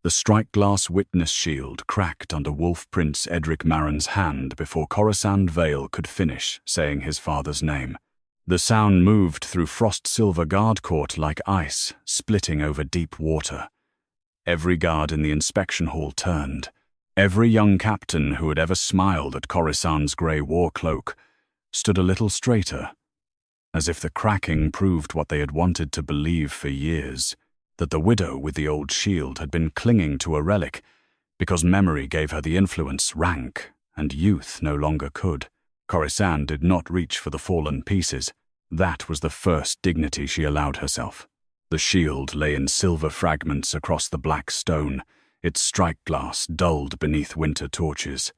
The Strikeglass witness shield cracked under Wolf Prince Edric Marin's hand before Corisande Vale could finish saying his father's name. The sound moved through Frostsilver Guard Court like ice, splitting over deep water. Every guard in the inspection hall turned. Every young captain who had ever smiled at Corisande's grey war cloak stood a little straighter, as if the cracking proved what they had wanted to believe for years, that the widow with the old shield had been clinging to a relic because memory gave her the influence rank and youth no longer could. Corisande did not reach for the fallen pieces. That was the first dignity she allowed herself. The shield lay in silver fragments across the black stone, its strike-glass dulled beneath winter torches.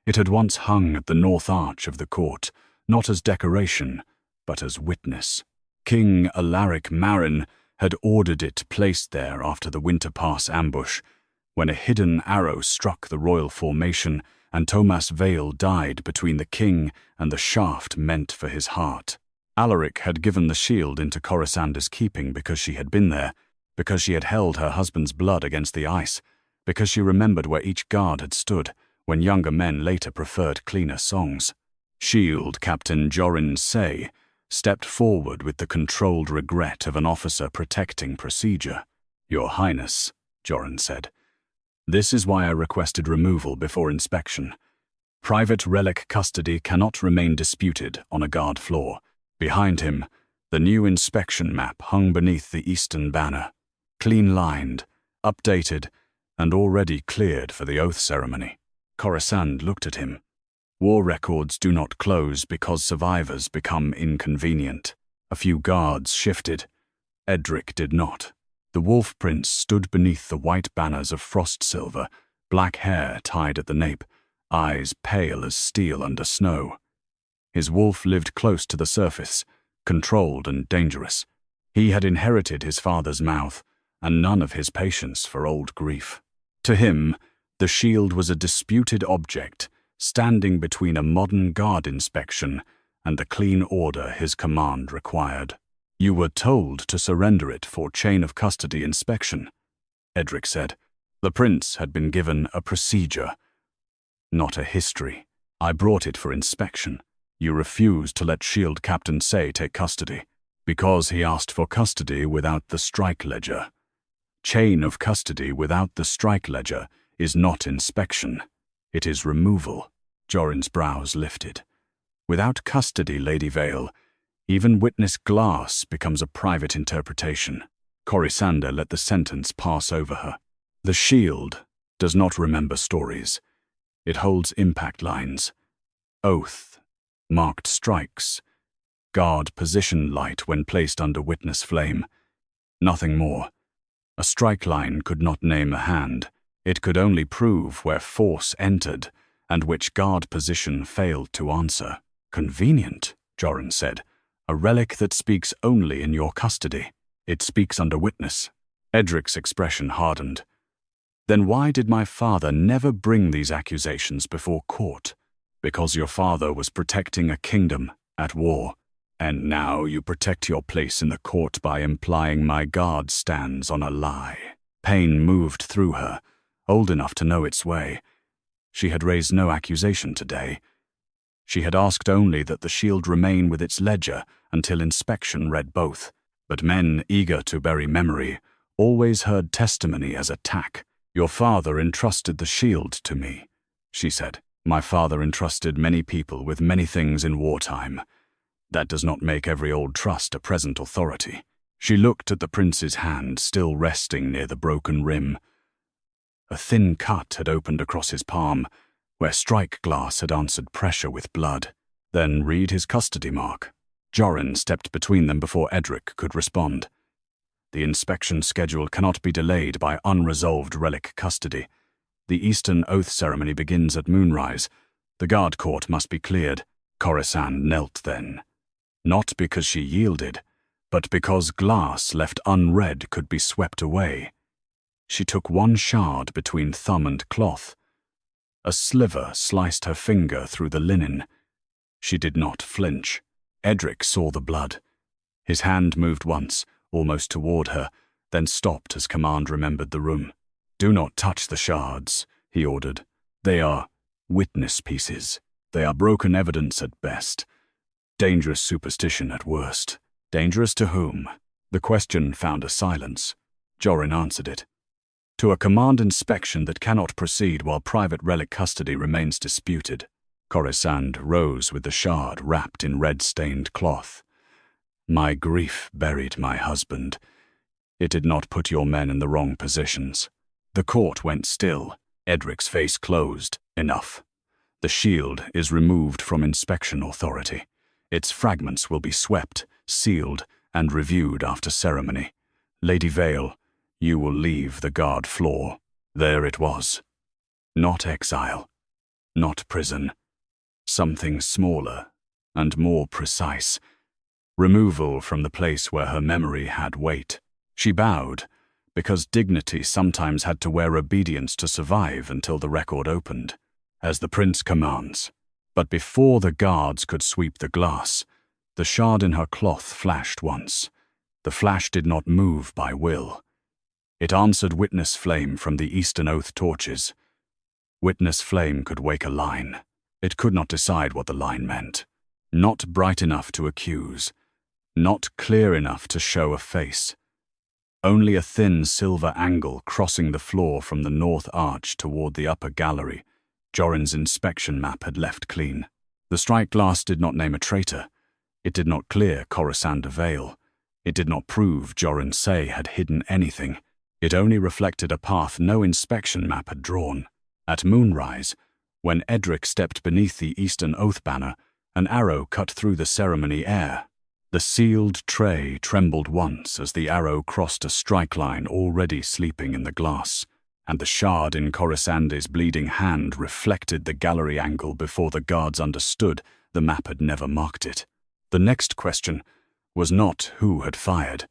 It had once hung at the north arch of the court, not as decoration, but as witness. King Alaric Marin had ordered it placed there after the Winter Pass ambush, when a hidden arrow struck the royal formation and Thomas Vale died between the king and the shaft meant for his heart. Alaric had given the shield into Corisande's keeping because she had been there, because she had held her husband's blood against the ice, because she remembered where each guard had stood when younger men later preferred cleaner songs. Shield Captain Jorin Say stepped forward with the controlled regret of an officer protecting procedure. "Your Highness," Jorin said, "this is why I requested removal before inspection. Private relic custody cannot remain disputed on a guard floor." Behind him, the new inspection map hung beneath the eastern banner, clean-lined, updated, and already cleared for the oath ceremony. Corisande looked at him. War records do not close because survivors become inconvenient. A few guards shifted. Edric did not. The Wolf Prince stood beneath the white banners of Frostsilver, black hair tied at the nape, eyes pale as steel under snow. His wolf lived close to the surface, controlled and dangerous. He had inherited his father's mouth, and none of his patience for old grief. To him, the shield was a disputed object, standing between a modern guard inspection and the clean order his command required. "You were told to surrender it for chain of custody inspection," Edric said. The prince had been given a procedure, not a history. "I brought it for inspection. You refused to let Shield Captain Say take custody, because he asked for custody without the strike ledger. Chain of custody without the strike ledger is not inspection. It is removal." Jorin's brows lifted. "Without custody, Lady Vale, even witness glass becomes a private interpretation." Corisande let the sentence pass over her. "The shield does not remember stories. It holds impact lines. Oath, marked strikes, guard position light when placed under witness flame. Nothing more. A strike line could not name a hand. It could only prove where force entered and which guard position failed to answer." "Convenient," Jorin said. "A relic that speaks only in your custody. It speaks under witness." Edric's expression hardened. "Then why did my father never bring these accusations before court?" "Because your father was protecting a kingdom at war, and now you protect your place in the court by implying my guard stands on a lie." Pain moved through her, old enough to know its way. She had raised no accusation today. She had asked only that the shield remain with its ledger until inspection read both. But men eager to bury memory always heard testimony as attack. "Your father entrusted the shield to me," she said. "My father entrusted many people with many things in wartime. That does not make every old trust a present authority." She looked at the prince's hand still resting near the broken rim. A thin cut had opened across his palm, where Strikeglass had answered pressure with blood. "Then read his custody mark." Jorin stepped between them before Edric could respond. "The inspection schedule cannot be delayed by unresolved relic custody. The Eastern Oath ceremony begins at moonrise. The guard court must be cleared." Corisande knelt then. Not because she yielded, but because glass left unread could be swept away. She took one shard between thumb and cloth. A sliver sliced her finger through the linen. She did not flinch. Edric saw the blood. His hand moved once, almost toward her, then stopped as command remembered the room. "Do not touch the shards," he ordered. "They are witness pieces. They are broken evidence at best. Dangerous superstition at worst." "Dangerous to whom?" The question found a silence. Jorin answered it. "To a command inspection that cannot proceed while private relic custody remains disputed." Corisande rose with the shard wrapped in red-stained cloth. "My grief buried my husband. It did not put your men in the wrong positions." The court went still. Edric's face closed. "Enough. The shield is removed from inspection authority. Its fragments will be swept, sealed, and reviewed after ceremony. Lady Vale, you will leave the guard floor." There it was. Not exile. Not prison. Something smaller and more precise. Removal from the place where her memory had weight. She bowed, because dignity sometimes had to wear obedience to survive until the record opened. "As the prince commands." But before the guards could sweep the glass, the shard in her cloth flashed once. The flash did not move by will. It answered witness flame from the Eastern Oath torches. Witness flame could wake a line. It could not decide what the line meant. Not bright enough to accuse. Not clear enough to show a face. Only a thin silver angle crossing the floor from the north arch toward the upper gallery. Jorin's inspection map had left clean. The Strikeglass did not name a traitor. It did not clear Corisande Vale. It did not prove Jorin Say had hidden anything. It only reflected a path no inspection map had drawn. At moonrise, when Edric stepped beneath the Eastern Oath banner, an arrow cut through the ceremony air. The sealed tray trembled once as the arrow crossed a strike line already sleeping in the glass, and the shard in Corisande's bleeding hand reflected the gallery angle before the guards understood the map had never marked it. The next question was not who had fired.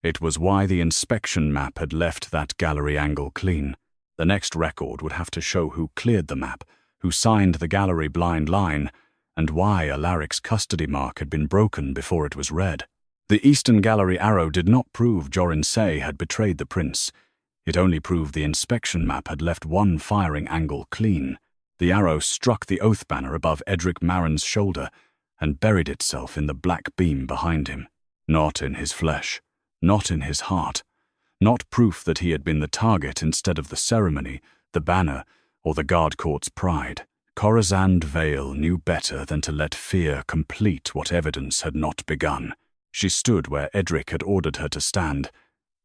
It was why the inspection map had left that gallery angle clean. The next record would have to show who cleared the map, who signed the gallery blind line, and why Alaric's custody mark had been broken before it was read. The Eastern Gallery arrow did not prove Jorin Say had betrayed the prince. It only proved the inspection map had left one firing angle clean. The arrow struck the oath banner above Edric Maren's shoulder and buried itself in the black beam behind him. Not in his flesh. Not in his heart. Not proof that he had been the target instead of the ceremony, the banner, or the guard court's pride. Corisande Vale knew better than to let fear complete what evidence had not begun. She stood where Edric had ordered her to stand,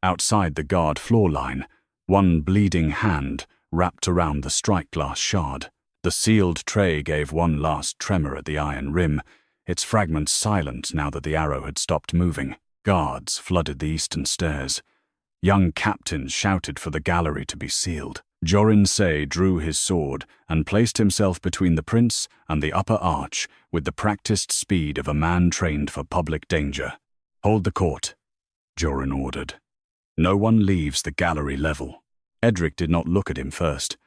outside the guard floor line, one bleeding hand wrapped around the strike-glass shard. The sealed tray gave one last tremor at the iron rim, its fragments silent now that the arrow had stopped moving. Guards flooded the eastern stairs. Young captains shouted for the gallery to be sealed. Jorin Say drew his sword and placed himself between the prince and the upper arch with the practiced speed of a man trained for public danger. "Hold the court," Jorin ordered. "No one leaves the gallery level." Edric did not look at him first.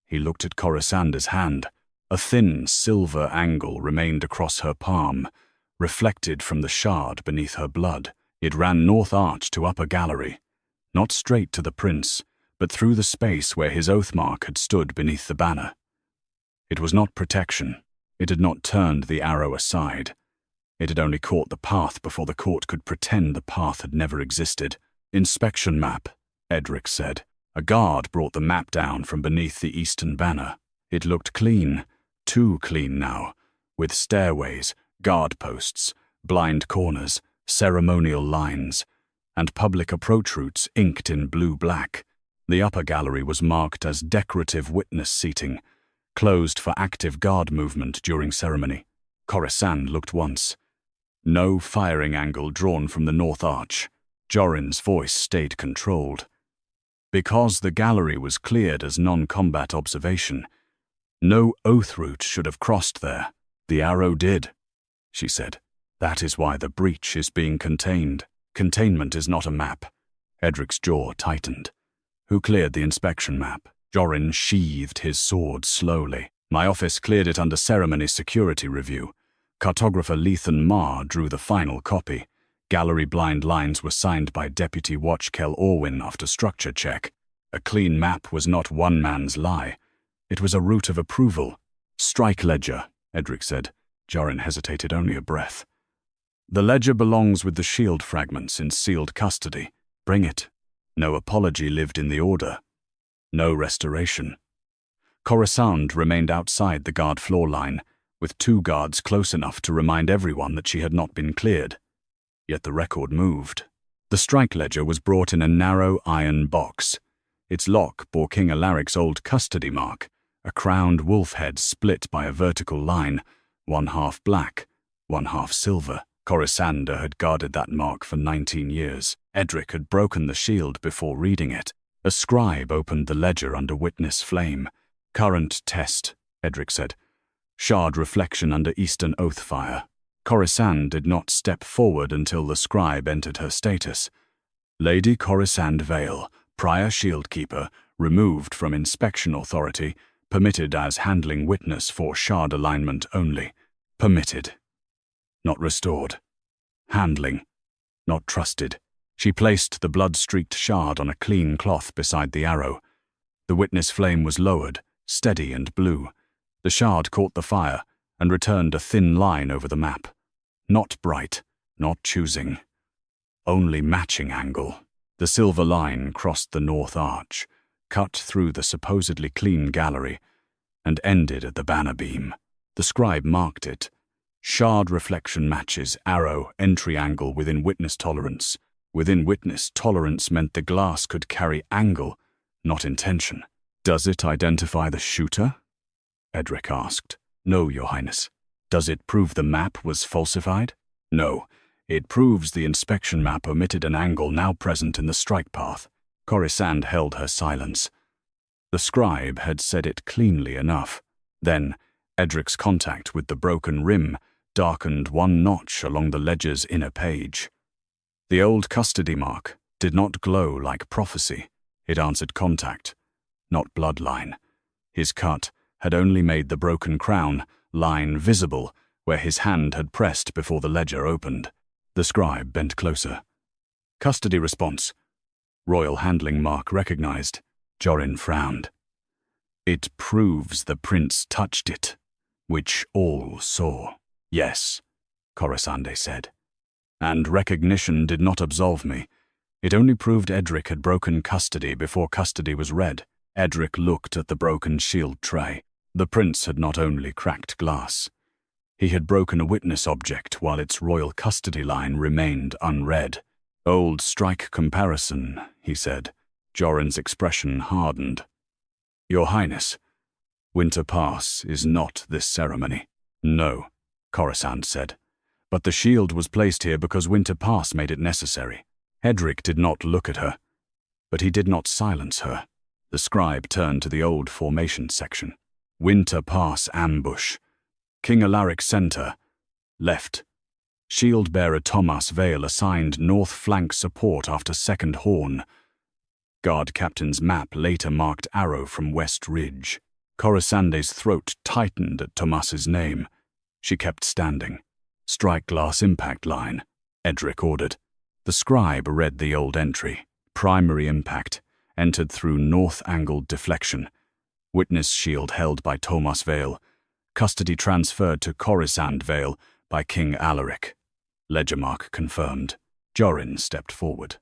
He looked at Corisande's hand. A thin silver angle remained across her palm, reflected from the shard beneath her blood. It ran north arch to upper gallery, not straight to the prince, but through the space where his oath mark had stood beneath the banner. It was not protection. It had not turned the arrow aside. It had only caught the path before the court could pretend the path had never existed. "Inspection map," Edric said. A guard brought the map down from beneath the eastern banner. It looked clean, too clean now, with stairways, guard posts, blind corners, ceremonial lines, and public approach routes inked in blue-black. The upper gallery was marked as decorative witness seating, closed for active guard movement during ceremony. Corisande looked once. No firing angle drawn from the north arch. Jorin's voice stayed controlled. Because the gallery was cleared as non-combat observation, no oath route should have crossed there. "The arrow did," she said. "That is why the breach is being contained. Containment is not a map." Edric's jaw tightened. "Who cleared the inspection map?" Jorin sheathed his sword slowly. "My office cleared it under ceremony security review. Cartographer Lethan Marr drew the final copy. Gallery blind lines were signed by Deputy Watch Kel Orwin after structure check. A clean map was not one man's lie. It was a root of approval. "Strike ledger," Edric said. Jorin hesitated only a breath. "The ledger belongs with the shield fragments in sealed custody. Bring it." No apology lived in the order. No restoration. Corisande remained outside the guard floor line, with 2 guards close enough to remind everyone that she had not been cleared. Yet the record moved. The strike ledger was brought in a narrow iron box. Its lock bore King Alaric's old custody mark, a crowned wolf head split by a vertical line, one half black, one half silver. Corisande had guarded that mark for 19 years. Edric had broken the shield before reading it. A scribe opened the ledger under witness flame. "Current test," Edric said. "Shard reflection under Eastern oath fire." Corisande did not step forward until the scribe entered her status. "Lady Corisande Vale, prior shieldkeeper, removed from inspection authority, permitted as handling witness for shard alignment only. Permitted. Not restored. Handling. Not trusted." She placed the blood-streaked shard on a clean cloth beside the arrow. The witness flame was lowered, steady and blue. The shard caught the fire and returned a thin line over the map. Not bright, not choosing. Only matching angle. The silver line crossed the north arch, cut through the supposedly clean gallery, and ended at the banner beam. The scribe marked it. Shard reflection matches arrow entry angle within witness tolerance. Within witness tolerance meant the glass could carry angle, not intention. "Does it identify the shooter?" Edric asked. "No, Your Highness." "Does it prove the map was falsified?" "No. It proves the inspection map omitted an angle now present in the strike path." Corisande held her silence. The scribe had said it cleanly enough. Then, Edric's contact with the broken rim darkened one notch along the ledger's inner page. The old custody mark did not glow like prophecy. It answered contact, not bloodline. His cut had only made the broken crown line visible where his hand had pressed before the ledger opened. The scribe bent closer. "Custody response. Royal handling mark recognized." Jorin frowned. "It proves the prince touched it, which all saw." "Yes," Corisande said. "And recognition did not absolve me. It only proved Edric had broken custody before custody was read." Edric looked at the broken shield tray. The prince had not only cracked glass. He had broken a witness object while its royal custody line remained unread. "Old strike comparison," he said. Jorin's expression hardened. "Your Highness, Winter Pass is not this ceremony." "No," Corisande said. "But the shield was placed here because Winter Pass made it necessary." Edric did not look at her, but he did not silence her. The scribe turned to the old formation section. "Winter Pass ambush. King Alaric center. Left. Shield-bearer Thomas Vale assigned north flank support after second horn. Guard captain's map later marked arrow from West Ridge." Corisande's throat tightened at Thomas's name. She kept standing. "Strikeglass impact line," Edric ordered. The scribe read the old entry. "Primary impact, entered through north-angled deflection. Witness shield held by Thomas Vale. Custody transferred to Corisande Vale by King Alaric." Ledger mark confirmed. Jorin stepped forward.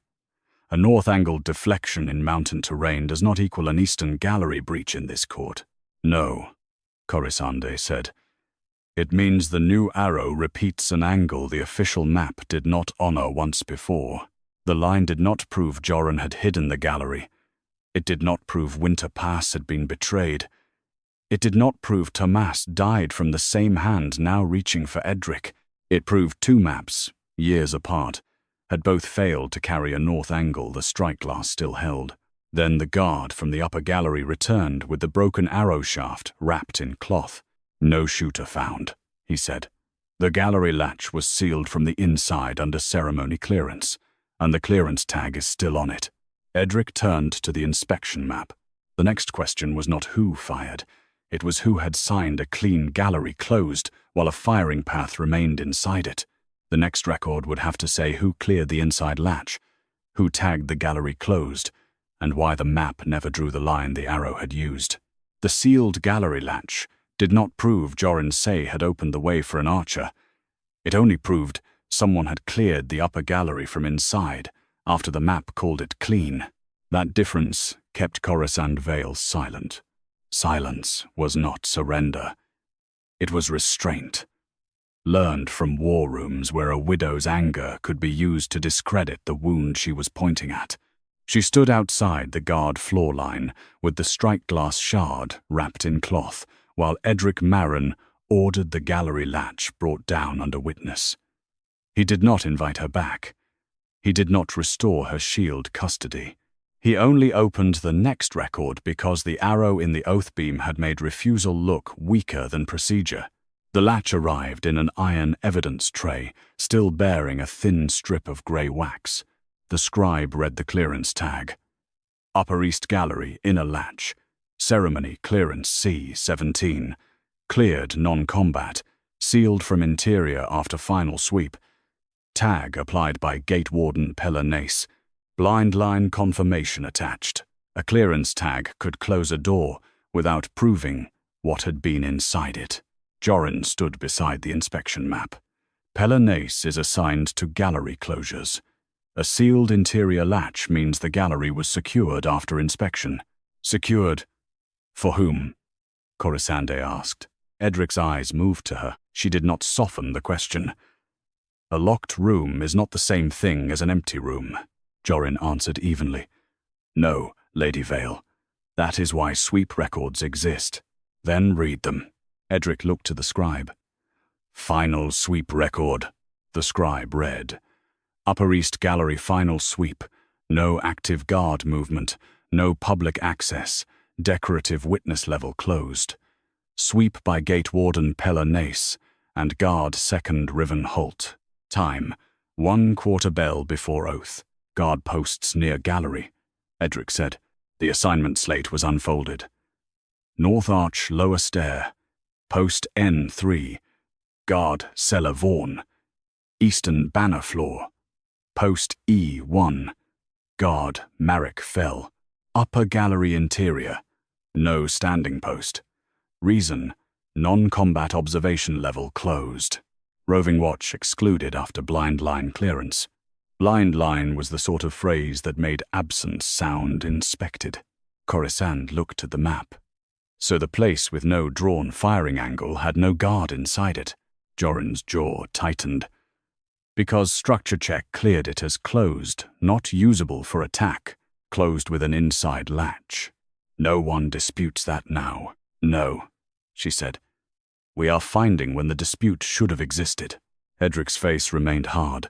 "A north-angled deflection in mountain terrain does not equal an eastern gallery breach in this court." "No," Corisande said. "It means the new arrow repeats an angle the official map did not honor once before. The line did not prove Jorin had hidden the gallery. It did not prove Winter Pass had been betrayed. It did not prove Thomas died from the same hand now reaching for Edric. It proved 2 maps, years apart, had both failed to carry a north angle the strikeglass still held. Then the guard from the upper gallery returned with the broken arrow shaft wrapped in cloth. "No shooter found," he said. "The gallery latch was sealed from the inside under ceremony clearance, and the clearance tag is still on it." Edric turned to the inspection map. The next question was not who fired. It was who had signed a clean gallery closed while a firing path remained inside it. The next record would have to say who cleared the inside latch, who tagged the gallery closed, and why the map never drew the line the arrow had used. The sealed gallery latch did not prove Jorin Say had opened the way for an archer. It only proved someone had cleared the upper gallery from inside after the map called it clean. That difference kept Corisande Vale silent. Silence was not surrender. It was restraint. Learned from war rooms where a widow's anger could be used to discredit the wound she was pointing at. She stood outside the guard floor line with the Strikeglass shard wrapped in cloth, while Edric Maron ordered the gallery latch brought down under witness. He did not invite her back. He did not restore her shield custody. He only opened the next record because the arrow in the oath beam had made refusal look weaker than procedure. The latch arrived in an iron evidence tray, still bearing a thin strip of grey wax. The scribe read the clearance tag. Upper East Gallery, inner latch. Ceremony clearance C-17. Cleared non-combat. Sealed from interior after final sweep. Tag applied by Gate Warden Pella Nace. Blind line confirmation attached. A clearance tag could close a door without proving what had been inside it. Jorin stood beside the inspection map. Pella Nace is assigned to gallery closures. A sealed interior latch means the gallery was secured after inspection. Secured? For whom? Corisande asked. Edric's eyes moved to her. She did not soften the question. A locked room is not the same thing as an empty room, Jorin answered evenly. No, Lady Vale. That is why sweep records exist. Then read them. Edric looked to the scribe. Final sweep record, the scribe read. Upper East Gallery final sweep. No active guard movement. No public access. Decorative witness level closed. Sweep by Gate Warden Pella Nace and guard second Riven Holt. Time, 1/4 bell before oath. Guard posts near gallery. Edric said. The assignment slate was unfolded. North Arch, lower stair. Post N3. Guard cellar Vaughan. Eastern banner floor. Post E1. Guard Marek Fell. Upper gallery interior. No standing post. Reason, non-combat observation level closed. Roving watch excluded after blind line clearance. Blind line was the sort of phrase that made absence sound inspected. Corisande looked at the map. So the place with no drawn firing angle had no guard inside it. Jorin's jaw tightened. Because structure check cleared it as closed, not usable for attack, closed with an inside latch. No one disputes that now. No, she said. We are finding when the dispute should have existed. Edric's face remained hard,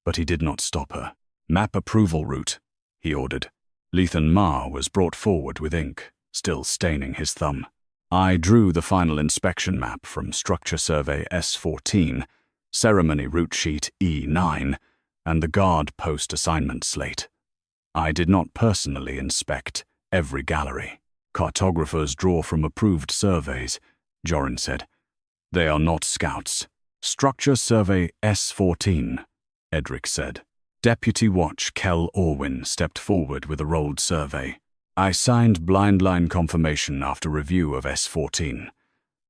but he did not stop her. Map approval route, he ordered. Lethan Ma was brought forward with ink, still staining his thumb. I drew the final inspection map from Structure Survey S14, Ceremony Route Sheet E9, and the Guard Post Assignment Slate. I did not personally inspect every gallery. Cartographers draw from approved surveys, Jorin said. They are not scouts. Structure Survey S14, Edric said. Deputy Watch Kell Orwin stepped forward with a rolled survey. I signed blind line confirmation after review of S14.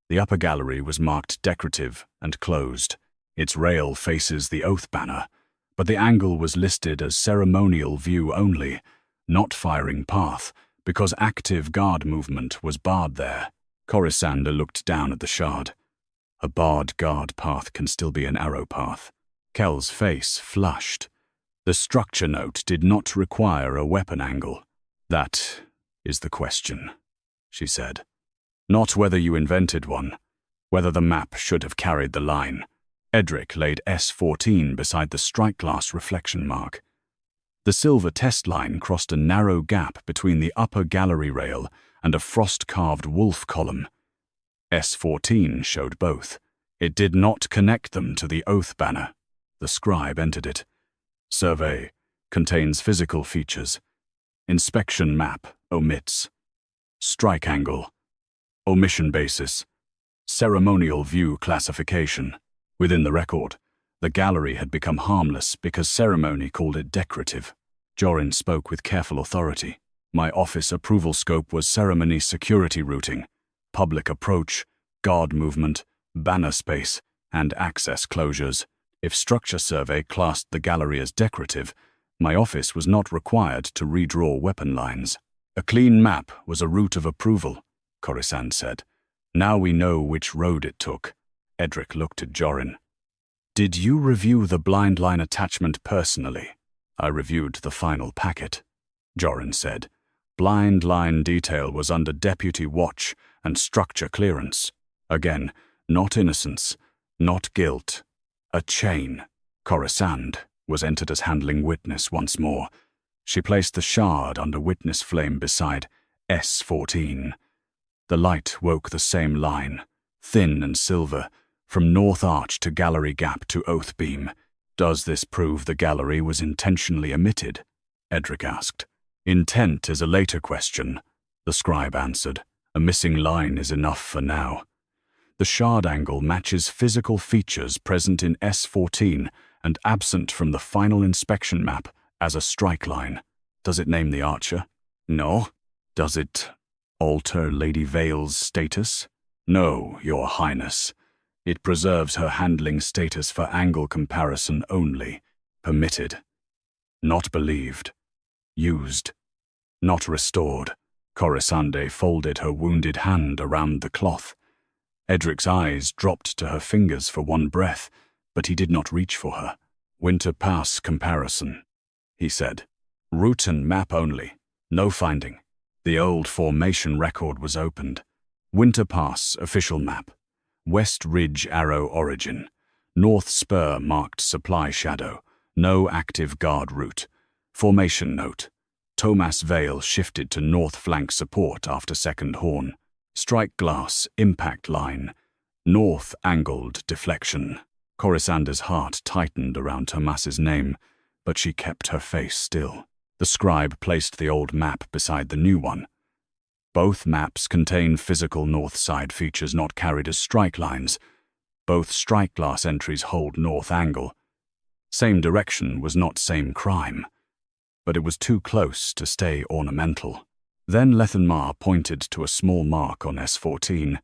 The upper gallery was marked decorative and closed. Its rail faces the oath banner, but the angle was listed as ceremonial view only, not firing path, because active guard movement was barred there. Corisande looked down at the shard. A barred guard path can still be an arrow path. Kell's face flushed. The structure note did not require a weapon angle. That is the question, she said. Not whether you invented one, whether the map should have carried the line. Edric laid S14 beside the Strikeglass reflection mark. The silver test line crossed a narrow gap between the upper gallery rail and a frost-carved wolf column. S14 showed both. It did not connect them to the oath banner. The scribe entered it. Survey contains physical features. Inspection map omits. Strike angle. Omission basis. Ceremonial view classification. Within the record, the gallery had become harmless because ceremony called it decorative. Jorin spoke with careful authority. My office approval scope was ceremony security routing, public approach, guard movement, banner space, and access closures. If structure survey classed the gallery as decorative, my office was not required to redraw weapon lines. A clean map was a route of approval, Corisande said. Now we know which road it took. Edric looked at Jorin. Did you review the blind line attachment personally? I reviewed the final packet, Jorin said. Blind line detail was under deputy watch and structure clearance. Again, not innocence, not guilt. A chain. Corisande was entered as handling witness once more. She placed the shard under witness flame beside S14. The light woke the same line, thin and silver, from North Arch to Gallery Gap to Oath Beam. Does this prove the gallery was intentionally omitted? Edric asked. Intent is a later question, the scribe answered. A missing line is enough for now. The shard angle matches physical features present in S14 and absent from the final inspection map as a strike line. Does it name the archer? No. Does it alter Lady Vale's status? No, Your Highness. It preserves her handling status for angle comparison only. Permitted. Not believed. Used. Not restored. Corisande folded her wounded hand around the cloth. Edric's eyes dropped to her fingers for one breath, but he did not reach for her. Winter Pass comparison, he said. Route and map only. No finding. The old formation record was opened. Winter Pass official map. West Ridge arrow origin. North Spur marked supply shadow. No active guard route. Formation note. Thomas Vale shifted to north flank support after second horn. Strikeglass impact line. North angled deflection. Corisande's heart tightened around Thomas's name, but she kept her face still. The scribe placed the old map beside the new one. Both maps contain physical north side features not carried as strike lines. Both strikeglass entries hold north angle. Same direction was not same crime, but it was too close to stay ornamental. Then Lethenmar pointed to a small mark on S14.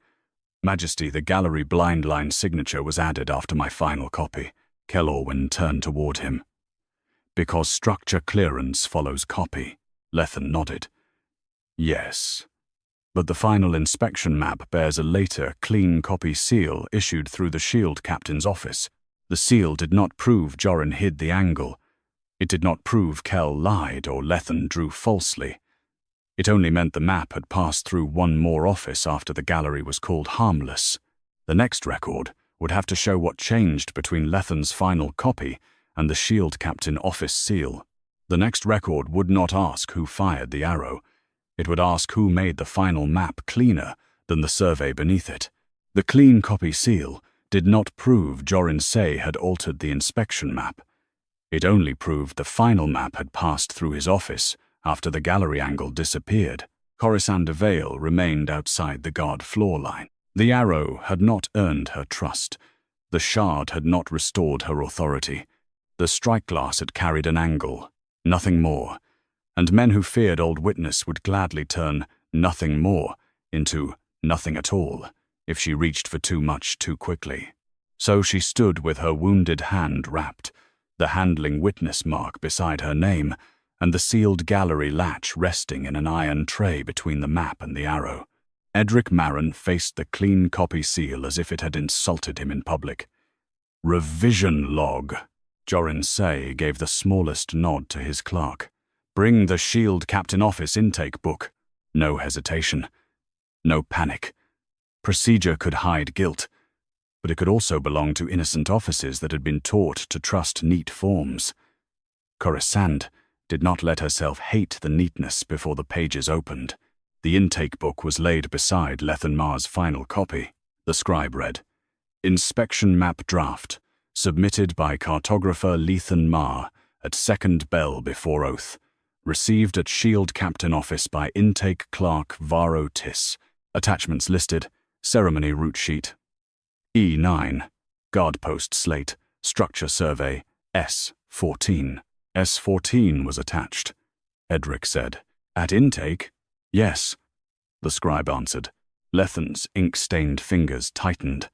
Majesty, the gallery blind line signature was added after my final copy. Kellorwyn turned toward him. Because structure clearance follows copy, Lethen nodded. Yes, but the final inspection map bears a later, clean copy seal issued through the shield captain's office. The seal did not prove Jorin hid the angle. It did not prove Kell lied or Lethen drew falsely. It only meant the map had passed through one more office after the gallery was called harmless. The next record would have to show what changed between Lethen's final copy and the shield captain office seal. The next record would not ask who fired the arrow. It would ask who made the final map cleaner than the survey beneath it. The clean copy seal did not prove Jorin Say had altered the inspection map. It only proved the final map had passed through his office after the gallery angle disappeared. Corisande Vale remained outside the guard floor line. The arrow had not earned her trust. The shard had not restored her authority. The strikeglass had carried an angle, nothing more, and men who feared Old Witness would gladly turn nothing more into nothing at all if she reached for too much too quickly. So she stood with her wounded hand wrapped, the handling witness mark beside her name, and the sealed gallery latch resting in an iron tray between the map and the arrow. Edric Maron faced the clean copy seal as if it had insulted him in public. Revision log. Jorin Say gave the smallest nod to his clerk. Bring the shield captain office intake book. No hesitation. No panic. Procedure could hide guilt, but it could also belong to innocent officers that had been taught to trust neat forms. Corisande did not let herself hate the neatness before the pages opened. The intake book was laid beside Lethenmar's final copy. The scribe read, Inspection map draft, submitted by cartographer Lethenmar at second bell before oath. Received at Shield Captain Office by intake clerk Varo Tiss. Attachments listed, ceremony route sheet. E9, guard post slate, structure survey, S14. S14 was attached, Edric said. At intake? Yes, the scribe answered. Lethan's ink-stained fingers tightened.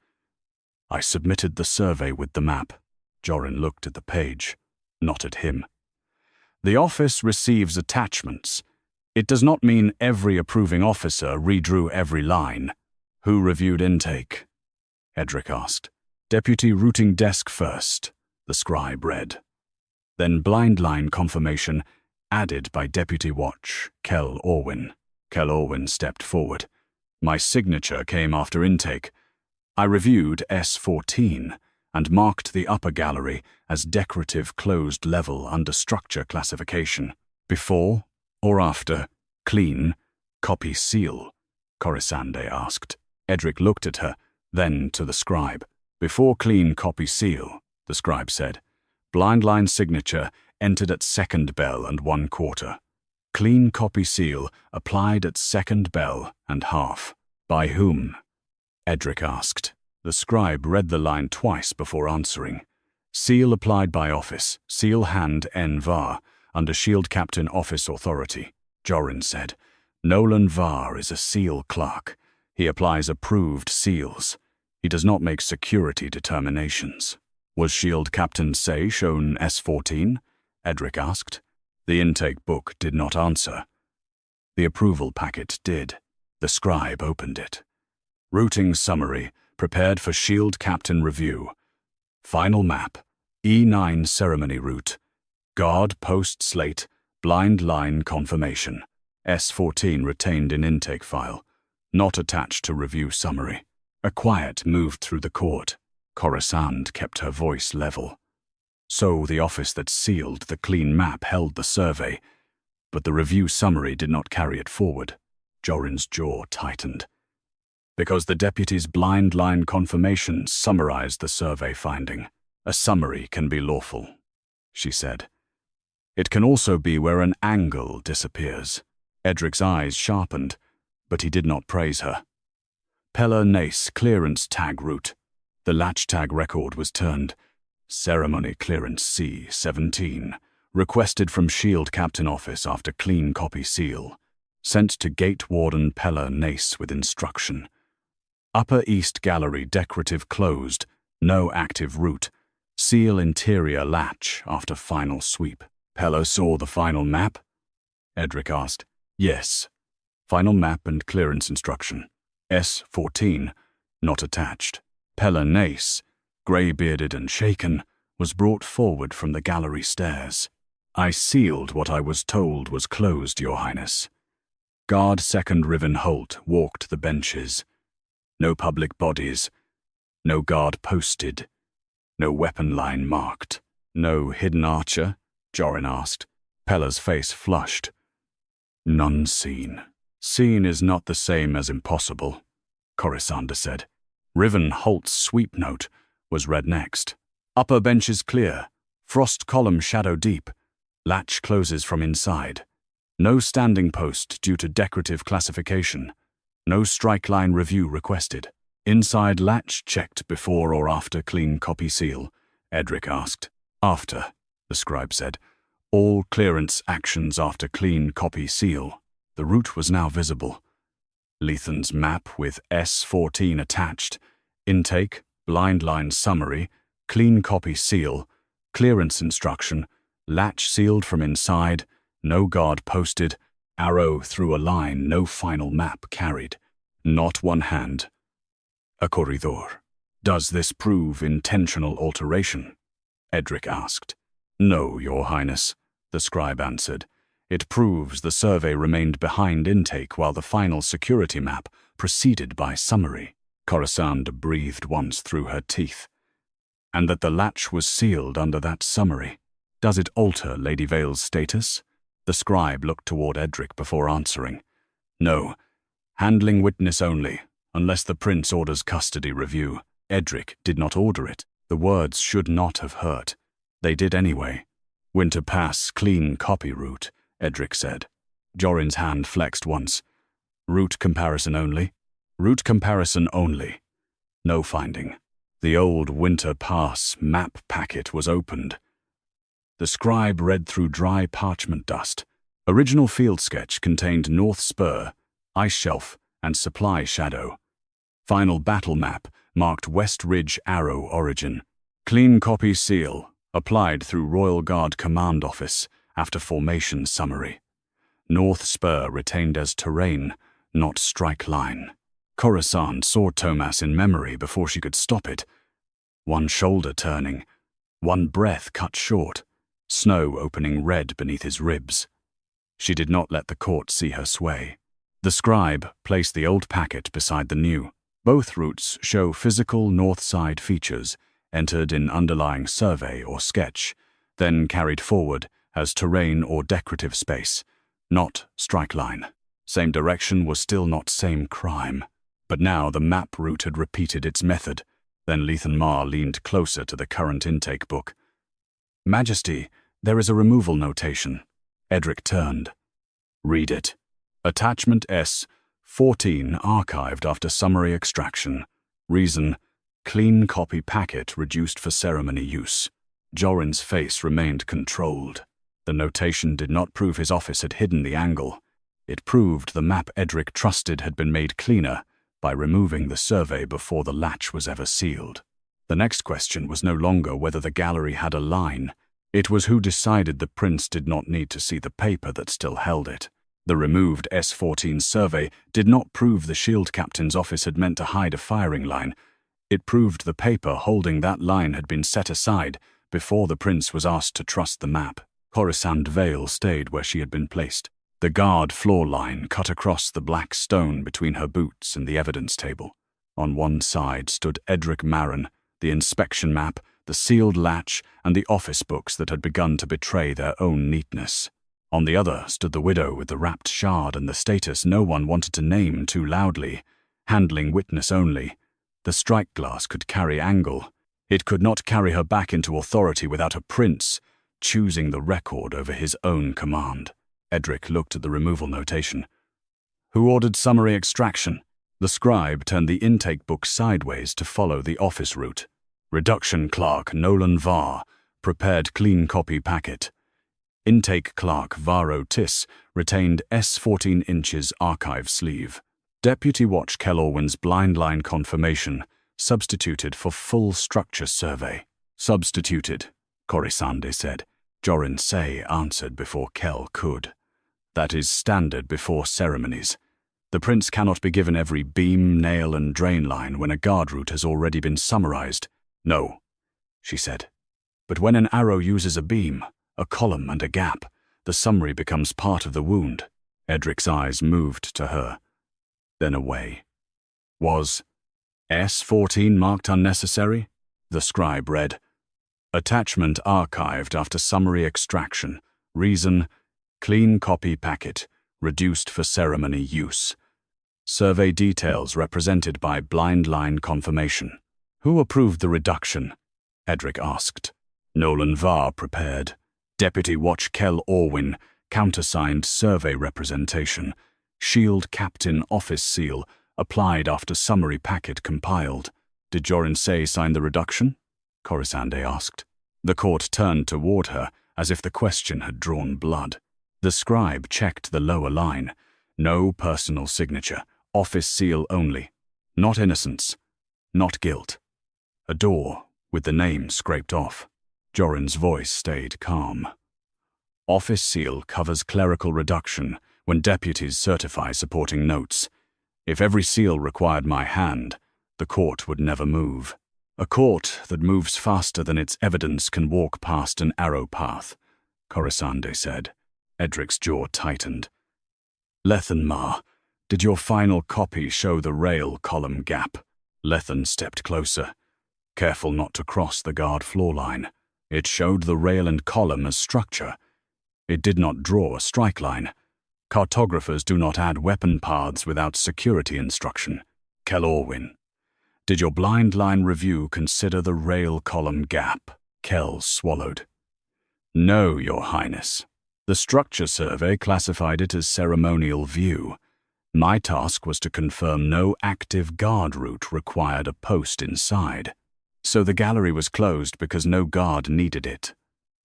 I submitted the survey with the map. Jorin looked at the page, not at him. The office receives attachments. It does not mean every approving officer redrew every line. Who reviewed intake? Edric asked. Deputy routing desk first, the scribe read. Then blind line confirmation, added by Deputy Watch, Kel Orwin. Kel Orwin stepped forward. My signature came after intake. I reviewed S14 and marked the upper gallery as decorative closed level under structure classification. Before or after clean copy seal? Corisande asked. Edric looked at her, then to the scribe. Before clean copy seal, the scribe said. Blind line signature entered at second bell and 1/4. Clean copy seal applied at second bell and half. By whom? Edric asked. The scribe read the line twice before answering. Seal applied by office, seal hand N. var, under Shield Captain Office Authority, Jorin said. Nolan var is a seal clerk. He applies approved seals. He does not make security determinations. Was Shield Captain Say shown S14? Edric asked. The intake book did not answer. The approval packet did. The scribe opened it. Routing summary, prepared for Shield Captain review. Final map, E9 ceremony route. Guard post slate, blind line confirmation. S14 retained in intake file. Not attached to review summary. A quiet moved through the court. Corisande kept her voice level. So the office that sealed the clean map held the survey, but the review summary did not carry it forward. Jorin's jaw tightened. Because the deputy's blind line confirmation summarized the survey finding. A summary can be lawful, she said. It can also be where an angle disappears. Edric's eyes sharpened, but he did not praise her. Pella Nace clearance tag route. The latch tag record was turned. Ceremony clearance C-17. Requested from Shield Captain Office after clean copy seal. Sent to Gate Warden Pella Nace with instruction. Upper East Gallery decorative closed. No active route. Seal interior latch after final sweep. Pella saw the final map? Edric asked. Yes. Final map and clearance instruction. S-14. Not attached. Pella Nace, grey-bearded and shaken, was brought forward from the gallery stairs. I sealed what I was told was closed, Your Highness. Guard Second Riven Holt walked the benches. No public bodies. No guard posted. No weapon line marked. No hidden archer? Jorin asked. Pella's face flushed. None seen. Seen is not the same as impossible, Corisande said. Riven Holt's sweep note was read next. Upper benches clear. Frost column shadow deep. Latch closes from inside. No standing post due to decorative classification. No strike line review requested. Inside latch checked before or after clean copy seal, Edric asked. After, the scribe said. All clearance actions after clean copy seal. The route was now visible. Lethan's map with S-14 attached. Intake, blind line summary, clean copy seal, clearance instruction, latch sealed from inside, no guard posted, arrow through a line, no final map carried. Not one hand. A corridor. Does this prove intentional alteration? Edric asked. No, Your Highness, the scribe answered. It proves the survey remained behind intake while the final security map proceeded by summary. Corisande breathed once through her teeth. And that the latch was sealed under that summary. Does it alter Lady Vale's status? The scribe looked toward Edric before answering. No. Handling witness only, unless the prince orders custody review. Edric did not order it. The words should not have hurt. They did anyway. Winter Pass clean copy route, Edric said. Jorin's hand flexed once. Route comparison only? Route comparison only. No finding. The old Winter Pass map packet was opened. The scribe read through dry parchment dust. Original field sketch contained North Spur, Ice Shelf, and Supply Shadow. Final battle map marked West Ridge Arrow origin. Clean copy seal, applied through Royal Guard Command Office after formation summary. North Spur retained as terrain, not strike line. Corisande saw Thomas in memory before she could stop it. One shoulder turning, one breath cut short, snow opening red beneath his ribs. She did not let the court see her sway. The scribe placed the old packet beside the new. Both routes show physical north side features, entered in underlying survey or sketch, then carried forward as terrain or decorative space, not strike line. Same direction was still not same crime. But now the map route had repeated its method. Then Lethan Mar leaned closer to the current intake book. Majesty, there is a removal notation. Edric turned. Read it. Attachment S, 14 archived after summary extraction. Reason, clean copy packet reduced for ceremony use. Jorin's face remained controlled. The notation did not prove his office had hidden the angle. It proved the map Edric trusted had been made cleaner by removing the survey before the latch was ever sealed. The next question was no longer whether the gallery had a line. It was who decided the prince did not need to see the paper that still held it. The removed S-14 survey did not prove the shield captain's office had meant to hide a firing line. It proved the paper holding that line had been set aside before the prince was asked to trust the map. Corisande Vale stayed where she had been placed. The guard floor line cut across the black stone between her boots and the evidence table. On one side stood Edric Maran, the inspection map, the sealed latch, and the office books that had begun to betray their own neatness. On the other stood the widow with the wrapped shard and the status no one wanted to name too loudly, handling witness only. The Strikeglass could carry angle. It could not carry her back into authority without a prince choosing the record over his own command. Edric looked at the removal notation. Who ordered summary extraction? The scribe turned the intake book sideways to follow the office route. Reduction clerk Nolan Var prepared clean copy packet. Intake clerk Varo Tiss retained S-14 inches archive sleeve. Deputy Watch Kellorwyn's blind line confirmation substituted for full structure survey. Substituted, Corisande said. Jorin Say answered before Kell could. That is standard before ceremonies. The prince cannot be given every beam, nail, and drain line when a guard route has already been summarized. No, she said. But when an arrow uses a beam, a column, and a gap, the summary becomes part of the wound. Edric's eyes moved to her, then away. Was S-14 marked unnecessary? The scribe read. Attachment archived after summary extraction. Reason, clean copy packet, reduced for ceremony use. Survey details represented by blind line confirmation. Who approved the reduction? Edric asked. Nolan Var prepared. Deputy Watch Kell Orwin countersigned survey representation. Shield Captain office seal applied after summary packet compiled. Did Jorin Say sign the reduction? Corisande asked. The court turned toward her as if the question had drawn blood. The scribe checked the lower line. No personal signature. Office seal only. Not innocence. Not guilt. A door with the name scraped off. Jorin's voice stayed calm. Office seal covers clerical reduction when deputies certify supporting notes. If every seal required my hand, the court would never move. A court that moves faster than its evidence can walk past an arrow path, Corisande said. Edric's jaw tightened. Lethan Mar, did your final copy show the rail column gap? Lethan stepped closer, careful not to cross the guard floor line. It showed the rail and column as structure. It did not draw a strike line. Cartographers do not add weapon paths without security instruction. Kell Orwin, did your blind line review consider the rail column gap? Kell swallowed. No, Your Highness. The structure survey classified it as ceremonial view. My task was to confirm no active guard route required a post inside. So the gallery was closed because no guard needed it.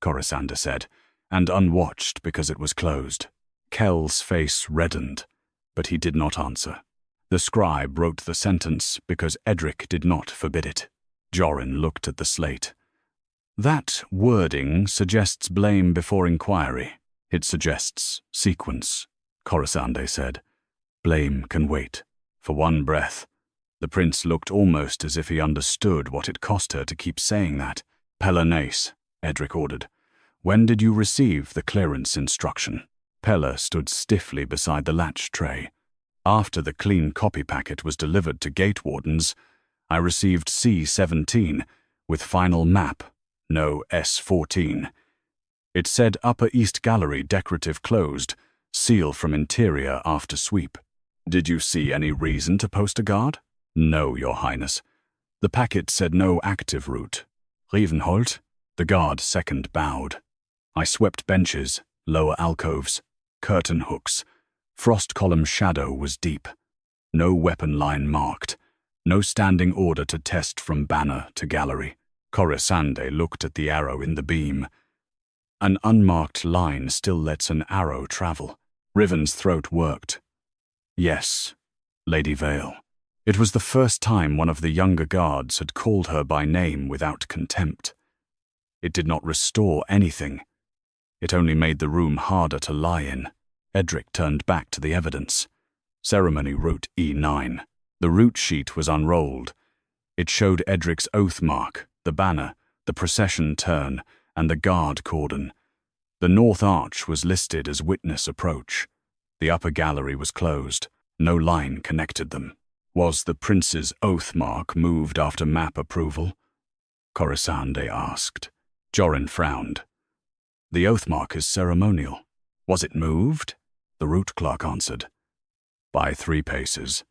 Corisande said, and unwatched because it was closed. Kell's face reddened, but he did not answer. The scribe wrote the sentence because Edric did not forbid it. Jorin looked at the slate. That wording suggests blame before inquiry. It suggests sequence, Corisande said. Blame can wait. For one breath. The prince looked almost as if he understood what it cost her to keep saying that. Pella Nace, Edric ordered. When did you receive the clearance instruction? Pella stood stiffly beside the latch tray. After the clean copy packet was delivered to gate wardens, I received C-17 with final map, no S-14. It said Upper East Gallery decorative closed, seal from interior after sweep. Did you see any reason to post a guard? No, Your Highness. The packet said no active route. Rievenholt? The guard second bowed. I swept benches, lower alcoves, curtain hooks. Frost column shadow was deep. No weapon line marked. No standing order to test from banner to gallery. Corisande looked at the arrow in the beam. An unmarked line still lets an arrow travel. Riven's throat worked. Yes, Lady Vale. It was the first time one of the younger guards had called her by name without contempt. It did not restore anything. It only made the room harder to lie in. Edric turned back to the evidence. Ceremony route E9. The route sheet was unrolled. It showed Edric's oath mark, the banner, the procession turn, and the guard cordon. The north arch was listed as witness approach. The upper gallery was closed. No line connected them. Was the prince's oath mark moved after map approval? Corisande asked. Jorin frowned. The oath mark is ceremonial. Was it moved? The route clerk answered. By 3 paces.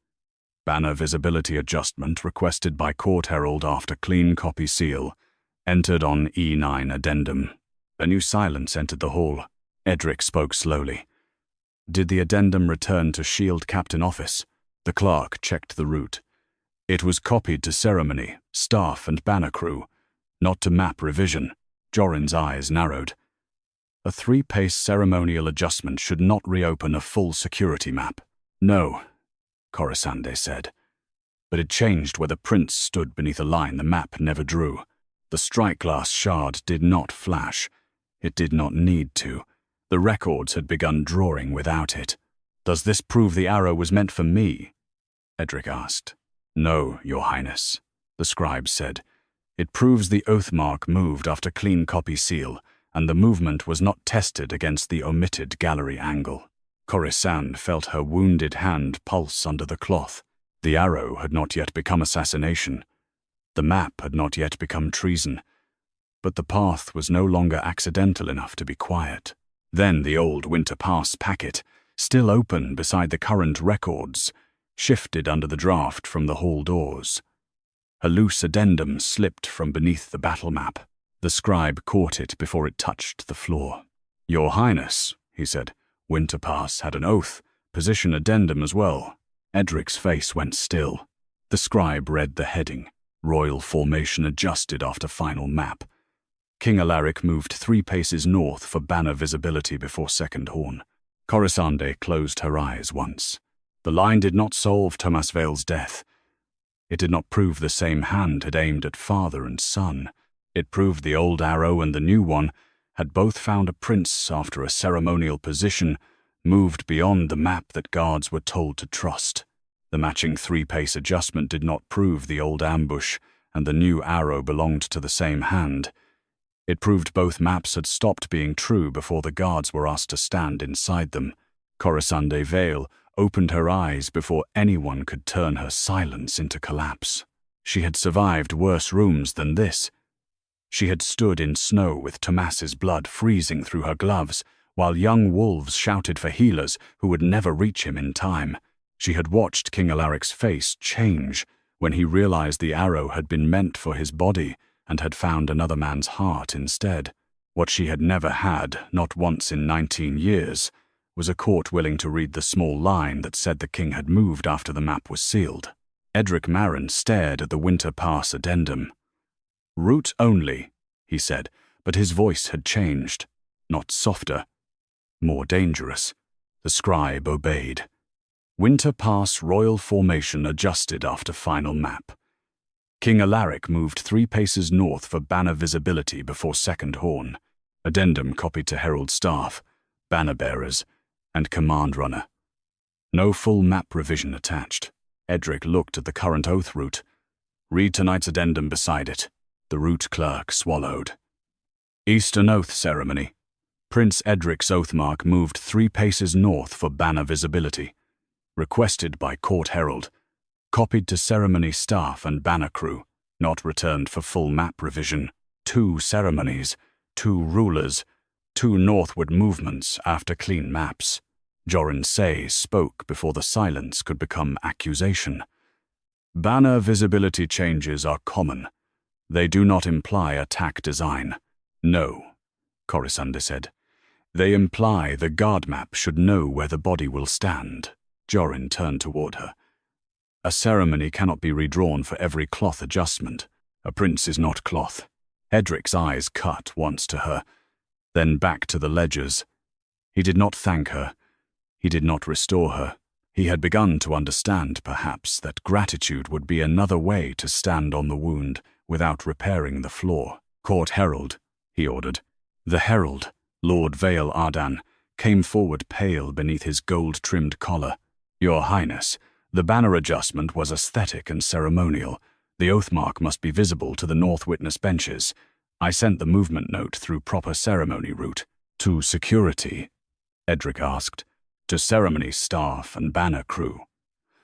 Banner visibility adjustment requested by court herald after clean copy seal. Entered on E9 addendum. A new silence entered the hall. Edric spoke slowly. Did the addendum return to Shield Captain office? The clerk checked the route. It was copied to ceremony, staff and banner crew, not to map revision. Jorin's eyes narrowed. A 3-pace ceremonial adjustment should not reopen a full security map. No, Corisande said. But it changed where the prince stood beneath a line the map never drew. The Strikeglass shard did not flash. It did not need to. The records had begun drawing without it. Does this prove the arrow was meant for me? Edric asked. No, Your Highness, the scribe said. It proves the oath mark moved after clean copy seal, and the movement was not tested against the omitted gallery angle. Corisande felt her wounded hand pulse under the cloth. The arrow had not yet become assassination. The map had not yet become treason. But the path was no longer accidental enough to be quiet. Then the old Winter Pass packet, still open beside the current records, shifted under the draft from the hall doors. A loose addendum slipped from beneath the battle map. The scribe caught it before it touched the floor. Your Highness, he said, Winter Pass had an oath, position addendum as well. Edric's face went still. The scribe read the heading. Royal formation adjusted after final map. King Alaric moved 3 paces north for banner visibility before second horn. Corisande closed her eyes once. The line did not solve Thomas Vale's death. It did not prove the same hand had aimed at father and son. It proved the old arrow and the new one had both found a prince after a ceremonial position, moved beyond the map that guards were told to trust. The matching 3-pace adjustment did not prove the old ambush and the new arrow belonged to the same hand. It proved both maps had stopped being true before the guards were asked to stand inside them. Corisande Vale opened her eyes before anyone could turn her silence into collapse. She had survived worse rooms than this. She had stood in snow with Tomas's blood freezing through her gloves, while young wolves shouted for healers who would never reach him in time. She had watched King Alaric's face change when he realized the arrow had been meant for his body and had found another man's heart instead. What she had never had, not once in 19 years, was a court willing to read the small line that said the king had moved after the map was sealed. Edric Marin stared at the Winter Pass addendum. Route only, he said, but his voice had changed. Not softer, more dangerous. The scribe obeyed. Winter Pass Royal Formation adjusted after final map. King Alaric moved 3 paces north for banner visibility before second horn. Addendum copied to Herald Staff, banner bearers, and command runner. No full map revision attached. Edric looked at the current oath route. Read tonight's addendum beside it. The route clerk swallowed. Eastern Oath Ceremony. Prince Edric's oath mark moved 3 paces north for banner visibility. Requested by Court Herald. Copied to ceremony staff and banner crew. Not returned for full map revision. 2 ceremonies, 2 rulers, 2 northward movements after clean maps. Jorin Say spoke before the silence could become accusation. Banner visibility changes are common. They do not imply attack design. No, Corisande said. They imply the guard map should know where the body will stand. Jorin turned toward her. A ceremony cannot be redrawn for every cloth adjustment. A prince is not cloth. Edric's eyes cut once to her, then back to the ledgers. He did not thank her. He did not restore her. He had begun to understand, perhaps, that gratitude would be another way to stand on the wound without repairing the flaw. Court Herald, he ordered. The herald, Lord Vale Ardan, came forward pale beneath his gold-trimmed collar. Your Highness, the banner adjustment was aesthetic and ceremonial. The oath mark must be visible to the North Witness benches. I sent the movement note through proper ceremony route. To security? Edric asked. To ceremony staff and banner crew.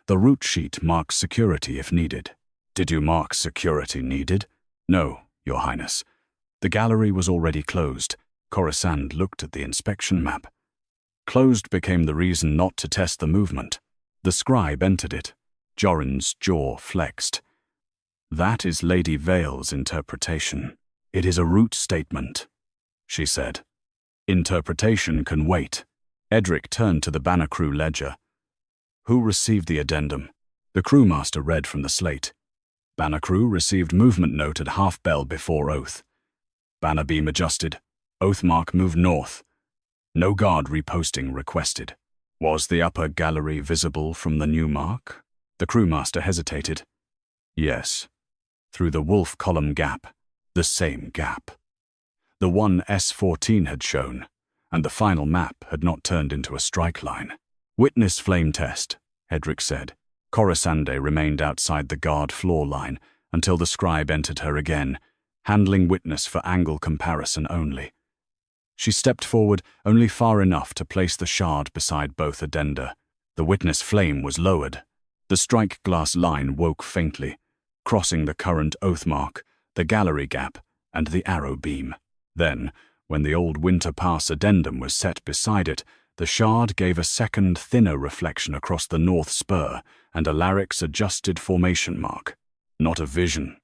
The route sheet marks security if needed. Did you mark security needed? No, Your Highness. The gallery was already closed. Corisande looked at the inspection map. Closed became the reason not to test the movement. The scribe entered it. Jorin's jaw flexed. That is Lady Vale's interpretation. It is a route statement, she said. Interpretation can wait. Edric turned to the banner crew ledger. Who received the addendum? The crewmaster read from the slate. Banner crew received movement note at half bell before oath. Banner beam adjusted. Oath mark moved north. No guard reposting requested. Was the upper gallery visible from the new mark? The crewmaster hesitated. Yes. Through the wolf column gap. The same gap. The one S14 had shown, and the final map had not turned into a strike line. Witness flame test, Edric said. Corisande remained outside the guard floor line until the scribe entered her again, handling witness for angle comparison only. She stepped forward only far enough to place the shard beside both addenda. The witness flame was lowered. The Strikeglass line woke faintly, crossing the current oath mark, the gallery gap, and the arrow beam. Then, when the old Winter Pass addendum was set beside it, the shard gave a second, thinner reflection across the north spur and Alaric's adjusted formation mark. Not a vision,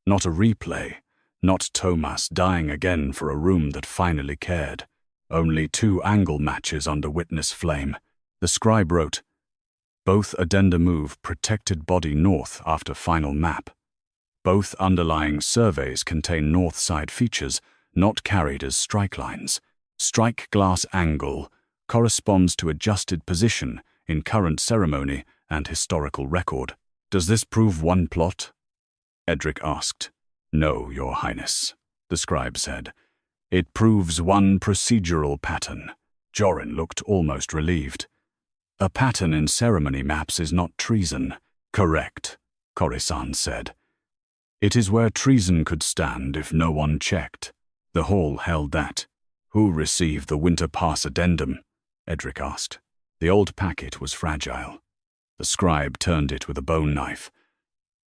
not a replay, not Thomas dying again for a room that finally cared. Only 2 angle matches under witness flame. The scribe wrote, both addenda move protected body north after final map. Both underlying surveys contain north side features, not carried as strike lines. Strikeglass angle corresponds to adjusted position in current ceremony and historical record. Does this prove one plot? Edric asked. No, Your Highness, the scribe said. It proves one procedural pattern. Jorin looked almost relieved. A pattern in ceremony maps is not treason. Correct, Corisande said. It is where treason could stand if no one checked. The hall held that. Who received the Winter Pass addendum? Edric asked. The old packet was fragile. The scribe turned it with a bone knife.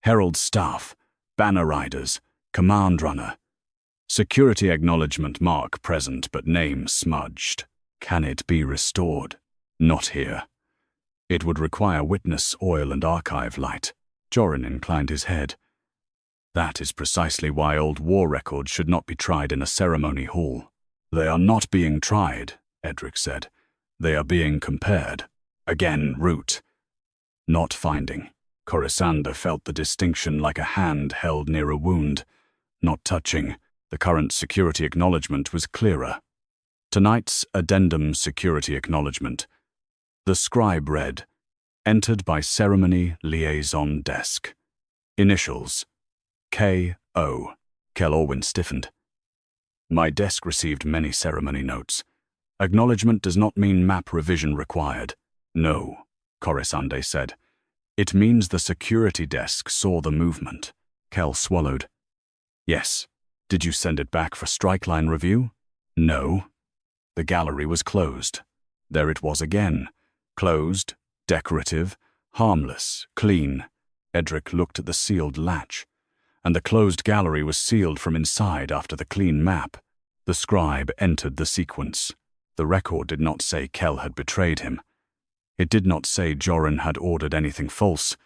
Herald staff, banner riders, command runner. Security acknowledgement mark present but name smudged. Can it be restored? Not here. It would require witness oil and archive light. Jorin inclined his head. That is precisely why old war records should not be tried in a ceremony hall. They are not being tried, Edric said. They are being compared. Again, root. Not finding. Corisande felt the distinction like a hand held near a wound. Not touching. The current security acknowledgement was clearer. Tonight's addendum security acknowledgement. The scribe read, "Entered by ceremony liaison desk. Initials, K.O." Kell Orwin stiffened. "My desk received many ceremony notes. Acknowledgement does not mean map revision required." "No," Corisande said. "It means the security desk saw the movement." Kell swallowed. "Yes. Did you send it back for strike line review?" "No." The gallery was closed. There it was again. Closed, decorative, harmless, clean. Edric looked at the sealed latch. And the closed gallery was sealed from inside after the clean map. The scribe entered the sequence. The record did not say Kell had betrayed him. It did not say Joran had ordered anything false.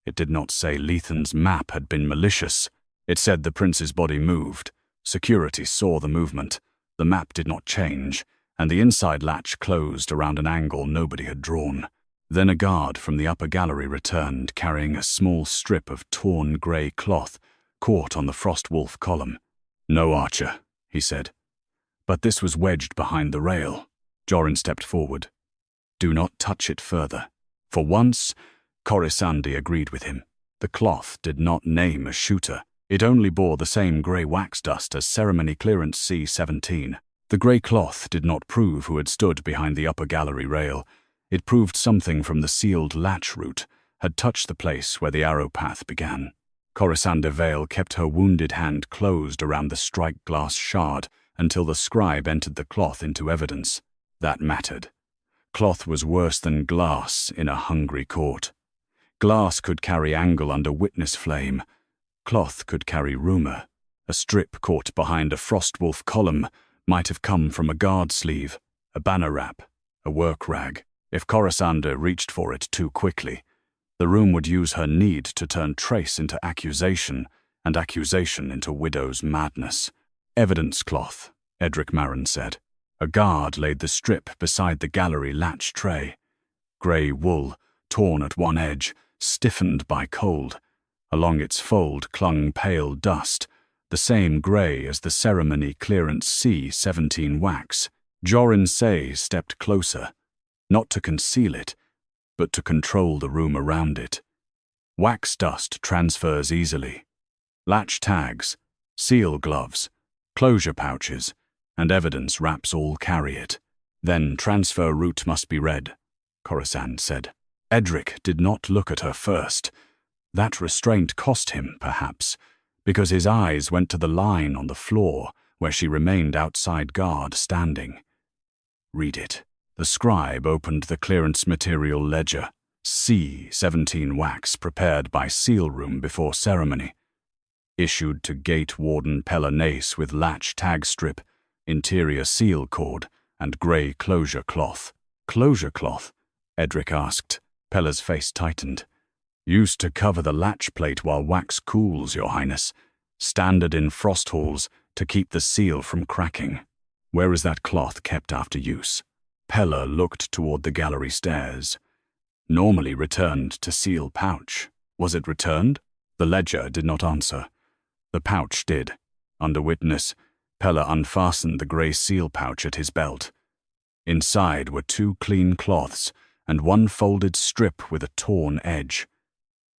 It did not say Lethan's map had been malicious. It said the prince's body moved. Security saw the movement. The map did not change, and the inside latch closed around an angle nobody had drawn. Then a guard from the upper gallery returned, carrying a small strip of torn grey cloth caught on the Frostwolf column. "No archer," he said. "But this was wedged behind the rail." Joran stepped forward. "Do not touch it further." For once, Corisande agreed with him. The cloth did not name a shooter. It only bore the same grey wax dust as ceremony clearance C-17. The grey cloth did not prove who had stood behind the upper gallery rail. It proved something from the sealed latch route had touched the place where the arrow path began. Corisande Vale kept her wounded hand closed around the strikeglass shard until the scribe entered the cloth into evidence. That mattered. Cloth was worse than glass in a hungry court. Glass could carry angle under witness flame. Cloth could carry rumor. A strip caught behind a Frostwolf column might have come from a guard sleeve, a banner wrap, a work rag. If Corisande reached for it too quickly, the room would use her need to turn trace into accusation, and accusation into widow's madness. "Evidence cloth," Edric Maron said. A guard laid the strip beside the gallery latch tray. Grey wool, torn at one edge, stiffened by cold. Along its fold clung pale dust, the same grey as the ceremony clearance C-17 wax. Joran Say stepped closer, not to conceal it, but to control the room around it. Wax dust transfers easily. Latch tags, seal gloves, closure pouches, and evidence wraps all carry it. Then transfer route must be read, Corisande said. Edric did not look at her first. That restraint cost him, perhaps, because his eyes went to the line on the floor where she remained outside guard standing. "Read it." The scribe opened the clearance material ledger, C-17 wax prepared by seal room before ceremony. Issued to gate warden Pella Nace with latch tag strip, interior seal cord, and grey closure cloth. "Closure cloth?" Edric asked. Pella's face tightened. "Used to cover the latch plate while wax cools, Your Highness. Standard in frost halls to keep the seal from cracking." "Where is that cloth kept after use?" Pella looked toward the gallery stairs. "Normally returned to seal pouch." "Was it returned?" The ledger did not answer. The pouch did. Under witness, Pella unfastened the grey seal pouch at his belt. Inside were 2 clean cloths and 1 folded strip with a torn edge.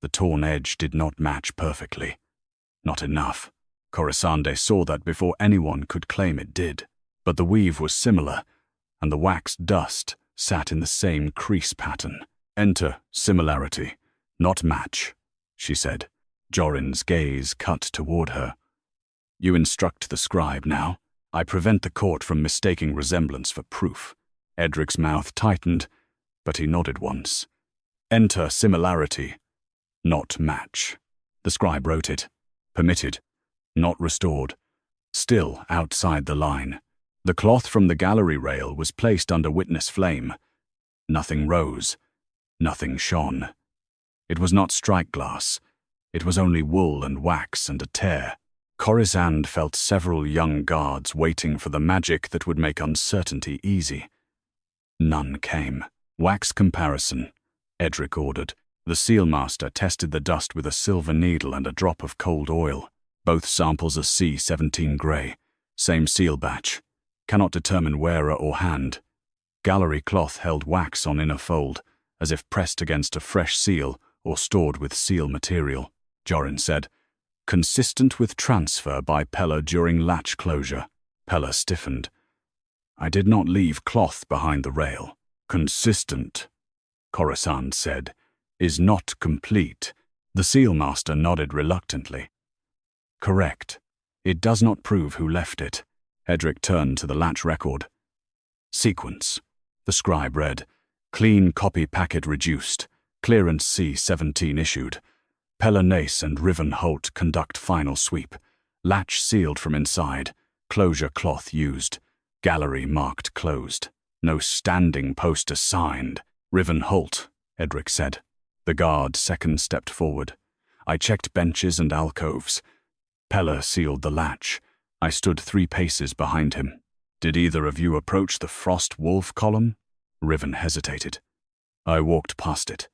The torn edge did not match perfectly. Not enough. Corisande saw that before anyone could claim it did. But the weave was similar, and the wax dust sat in the same crease pattern. "Enter similarity, not match," she said. Joran's gaze cut toward her. "You instruct the scribe now. I prevent the court from mistaking resemblance for proof." Edric's mouth tightened, but he nodded once. "Enter similarity, not match." The scribe wrote it. Permitted, not restored. Still outside the line. The cloth from the gallery rail was placed under witness flame. Nothing rose. Nothing shone. It was not strikeglass. It was only wool and wax and a tear. Corisande felt several young guards waiting for the magic that would make uncertainty easy. None came. "Wax comparison," Edric ordered. The sealmaster tested the dust with a silver needle and a drop of cold oil. Both samples are C17 grey. Same seal batch. Cannot determine wearer or hand. Gallery cloth held wax on inner fold, as if pressed against a fresh seal or stored with seal material, Jorin said. Consistent with transfer by Pella during latch closure. Pella stiffened. I did not leave cloth behind the rail. Consistent, Corisande said, is not complete. The sealmaster nodded reluctantly. Correct. It does not prove who left it. Edric turned to the latch record. Sequence. The scribe read. Clean copy packet reduced. Clearance C17 issued. Pella Nace and Riven Holt conduct final sweep. Latch sealed from inside. Closure cloth used. Gallery marked closed. No standing poster signed. Riven Holt, Edric said. The guard second stepped forward. I checked benches and alcoves. Pella sealed the latch. I stood 3 paces behind him. Did either of you approach the frost wolf column? Riven hesitated. I walked past it.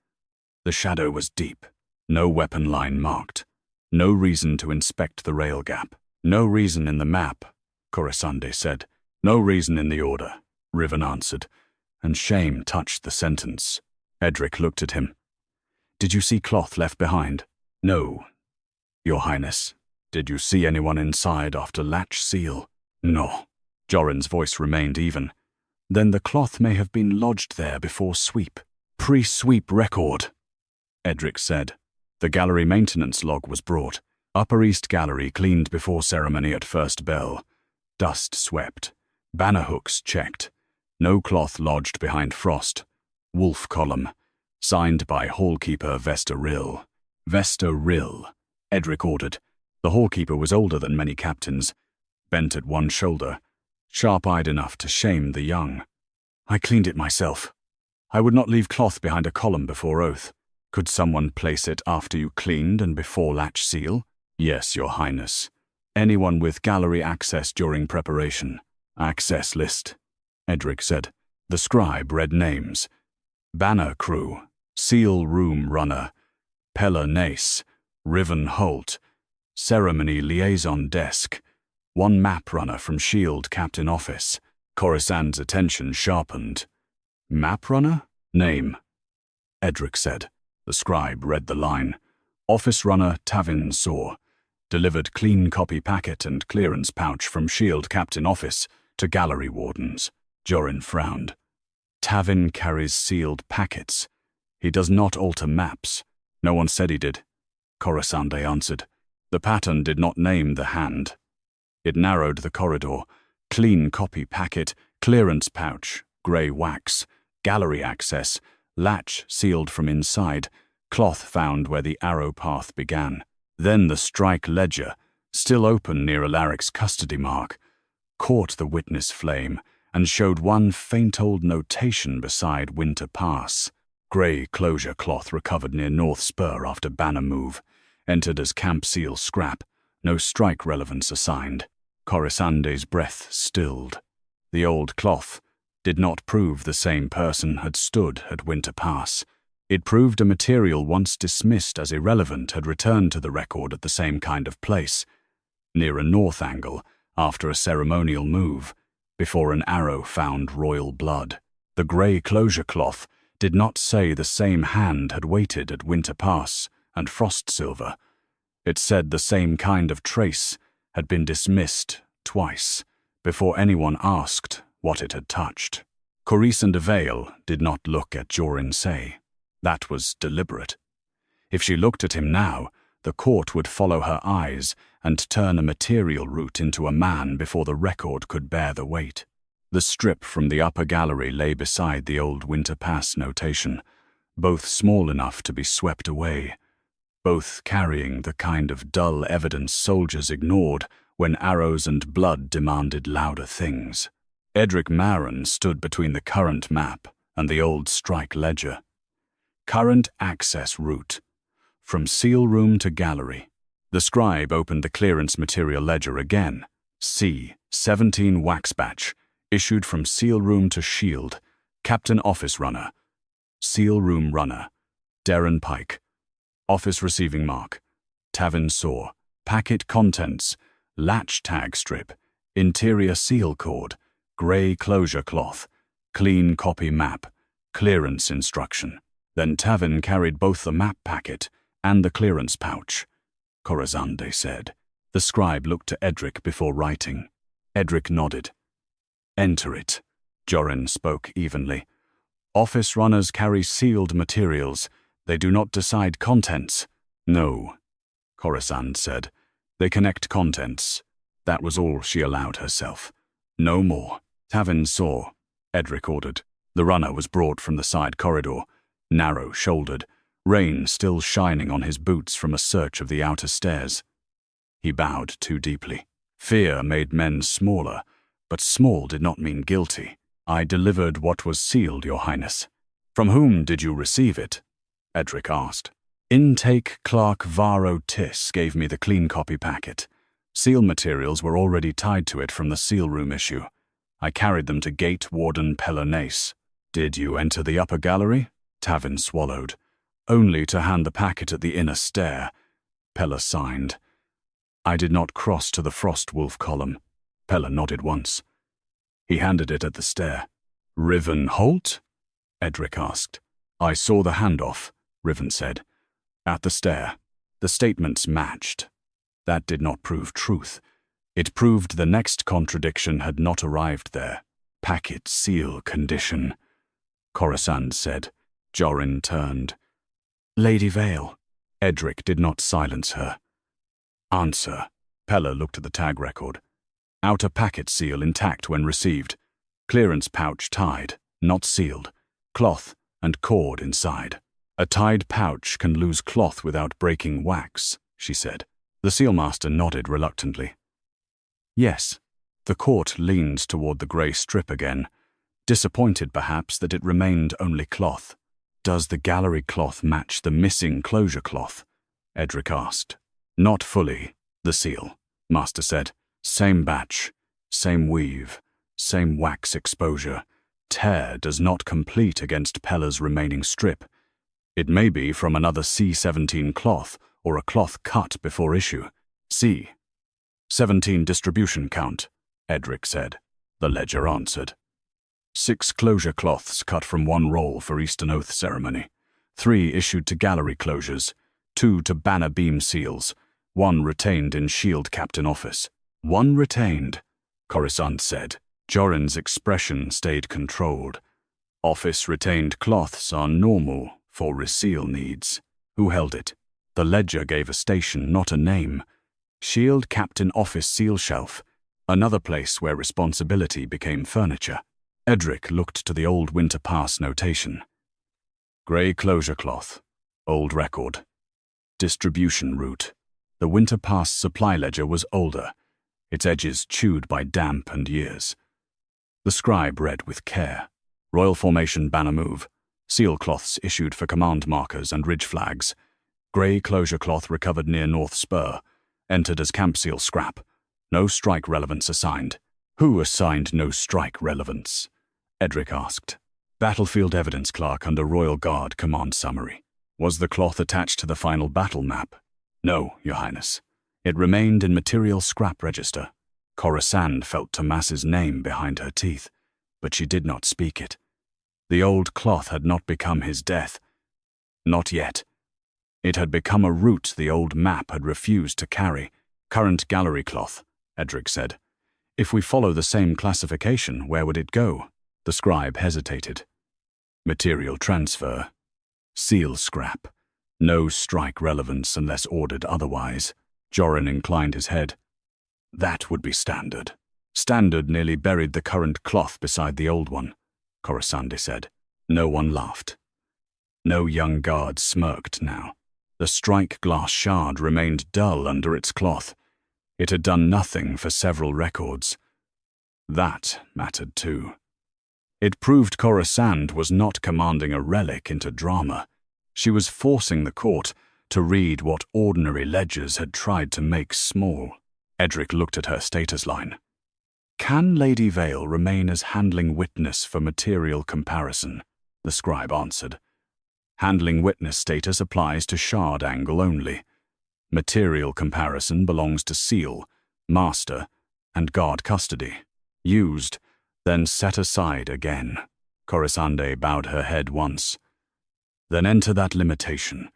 The shadow was deep. No weapon line marked. No reason to inspect the rail gap. No reason in the map, Corisande said. No reason in the order, Riven answered, and shame touched the sentence. Edric looked at him. Did you see cloth left behind? No, Your Highness. Did you see anyone inside after latch seal? No. Jorin's voice remained even. Then the cloth may have been lodged there before sweep. Pre-sweep record, Edric said. The gallery maintenance log was brought. Upper East Gallery cleaned before ceremony at first bell. Dust swept. Banner hooks checked. No cloth lodged behind frost. Wolf column. Signed by Hallkeeper Vesta Rill. Vesta Rill, Edric ordered. The hallkeeper was older than many captains, bent at one shoulder, sharp-eyed enough to shame the young. I cleaned it myself. I would not leave cloth behind a column before oath. Could someone place it after you cleaned and before latch seal? Yes, Your Highness. Anyone with gallery access during preparation. Access list, Edric said. The scribe read names. Banner crew, seal room runner, Pella Nace, Riven Holt, ceremony liaison desk, 1 map runner from Shield Captain Office. Corisande's attention sharpened. Map runner? Name, Edric said. The scribe read the line. Office runner Tavin Saw. Delivered clean copy packet and clearance pouch from Shield Captain Office to gallery wardens. Jorin frowned. Tavin carries sealed packets. He does not alter maps. No one said he did. Corisande answered. The pattern did not name the hand. It narrowed the corridor. Clean copy packet, clearance pouch, grey wax, gallery access, latch sealed from inside, cloth found where the arrow path began. Then the strike ledger, still open near Alaric's custody mark, caught the witness flame and showed one faint old notation beside Winter Pass. Grey closure cloth recovered near North Spur after banner move. Entered as camp seal scrap. No strike relevance assigned. Corisande's breath stilled. The old cloth did not prove the same person had stood at Winter Pass. It proved a material once dismissed as irrelevant had returned to the record at the same kind of place, near a north angle, after a ceremonial move, before an arrow found royal blood. The grey closure cloth did not say the same hand had waited at Winter Pass and Frostsilver. It said the same kind of trace had been dismissed twice, before anyone asked what it had touched. Corisande Vale did not look at Jorin Say. That was deliberate. If she looked at him now, the court would follow her eyes and turn a material route into a man before the record could bear the weight. The strip from the upper gallery lay beside the old Winter Pass notation, both small enough to be swept away, both carrying the kind of dull evidence soldiers ignored when arrows and blood demanded louder things. Edric Maron stood between the current map and the old strike ledger. Current access route. From seal room to gallery. The scribe opened the clearance material ledger again. C17 wax batch. Issued from seal room to Shield. Captain Office runner. Seal room runner. Darren Pike. Office receiving mark. Tavin Saw. Packet contents: latch tag strip, interior seal cord, grey closure cloth, clean copy map, clearance instruction. Then Tavin carried both the map packet and the clearance pouch. Corisande said. The scribe looked to Edric before writing. Edric nodded. Enter it. Jorin spoke evenly. Office runners carry sealed materials. They do not decide contents. No, Corisande said. They connect contents. That was all she allowed herself. No more. Tavin saw. Edric ordered. The runner was brought from the side corridor, narrow-shouldered, rain still shining on his boots from a search of the outer stairs. He bowed too deeply. Fear made men smaller, but small did not mean guilty. I delivered what was sealed, Your Highness. From whom did you receive it? Edric asked. Intake Clerk Varo Tis gave me the clean copy packet. Seal materials were already tied to it from the seal room issue. I carried them to Gate Warden Pelonace. Did you enter the upper gallery? Tavin swallowed. Only to hand the packet at the inner stair. Pella signed. I did not cross to the Frostwolf column. Pella nodded once. He handed it at the stair. Riven Holt? Edric asked. I saw the handoff, Riven said. At the stair. The statements matched. That did not prove truth. It proved the next contradiction had not arrived there. Packet seal condition. Corisande said. Jorin turned. Lady Vale. Edric did not silence her. Answer. Pella looked at the tag record. Outer packet seal intact when received. Clearance pouch tied, not sealed. Cloth and cord inside. A tied pouch can lose cloth without breaking wax, she said. The sealmaster nodded reluctantly. Yes. The court leaned toward the grey strip again, disappointed perhaps that it remained only cloth. Does the gallery cloth match the missing closure cloth? Edric asked. Not fully, the seal, Master said. Same batch, same weave, same wax exposure. Tear does not complete against Pella's remaining strip. It may be from another C-17 cloth or a cloth cut before issue. C-17 distribution count, Edric said. The ledger answered. 6 closure cloths cut from 1 roll for Eastern Oath ceremony. 3 issued to gallery closures. 2 to banner beam seals. 1 retained in shield captain office. 1 retained, Corisande said. Jorin's expression stayed controlled. Office retained cloths are normal for reseal needs. Who held it? The ledger gave a station, not a name. Shield captain office seal shelf. Another place where responsibility became furniture. Edric looked to the old Winter Pass notation. Grey closure cloth. Old record. Distribution route. The Winter Pass supply ledger was older, its edges chewed by damp and years. The scribe read with care. Royal Formation banner move. Seal cloths issued for command markers and ridge flags. Grey closure cloth recovered near North Spur. Entered as camp seal scrap. No strike relevance assigned. Who assigned no strike relevance? Edric asked. Battlefield evidence clerk under Royal Guard command summary. Was the cloth attached to the final battle map? No, Your Highness. It remained in material scrap register. Corisande felt Tomas's name behind her teeth, but she did not speak it. The old cloth had not become his death. Not yet. It had become a route the old map had refused to carry. Current gallery cloth, Edric said. If we follow the same classification, where would it go? The scribe hesitated. Material transfer. Seal scrap. No strike relevance unless ordered otherwise. Jorin inclined his head. That would be standard. Standard nearly buried the current cloth beside the old one, Corisande said. No one laughed. No young guard smirked now. The Strikeglass shard remained dull under its cloth. It had done nothing for several records. That mattered too. It proved Corisande was not commanding a relic into drama. She was forcing the court to read what ordinary ledgers had tried to make small. Edric looked at her status line. Can Lady Vale remain as handling witness for material comparison? The scribe answered. Handling witness status applies to shard angle only. Material comparison belongs to seal, master, and guard custody. Used, then set aside again. Corisande bowed her head once. Then enter that limitation.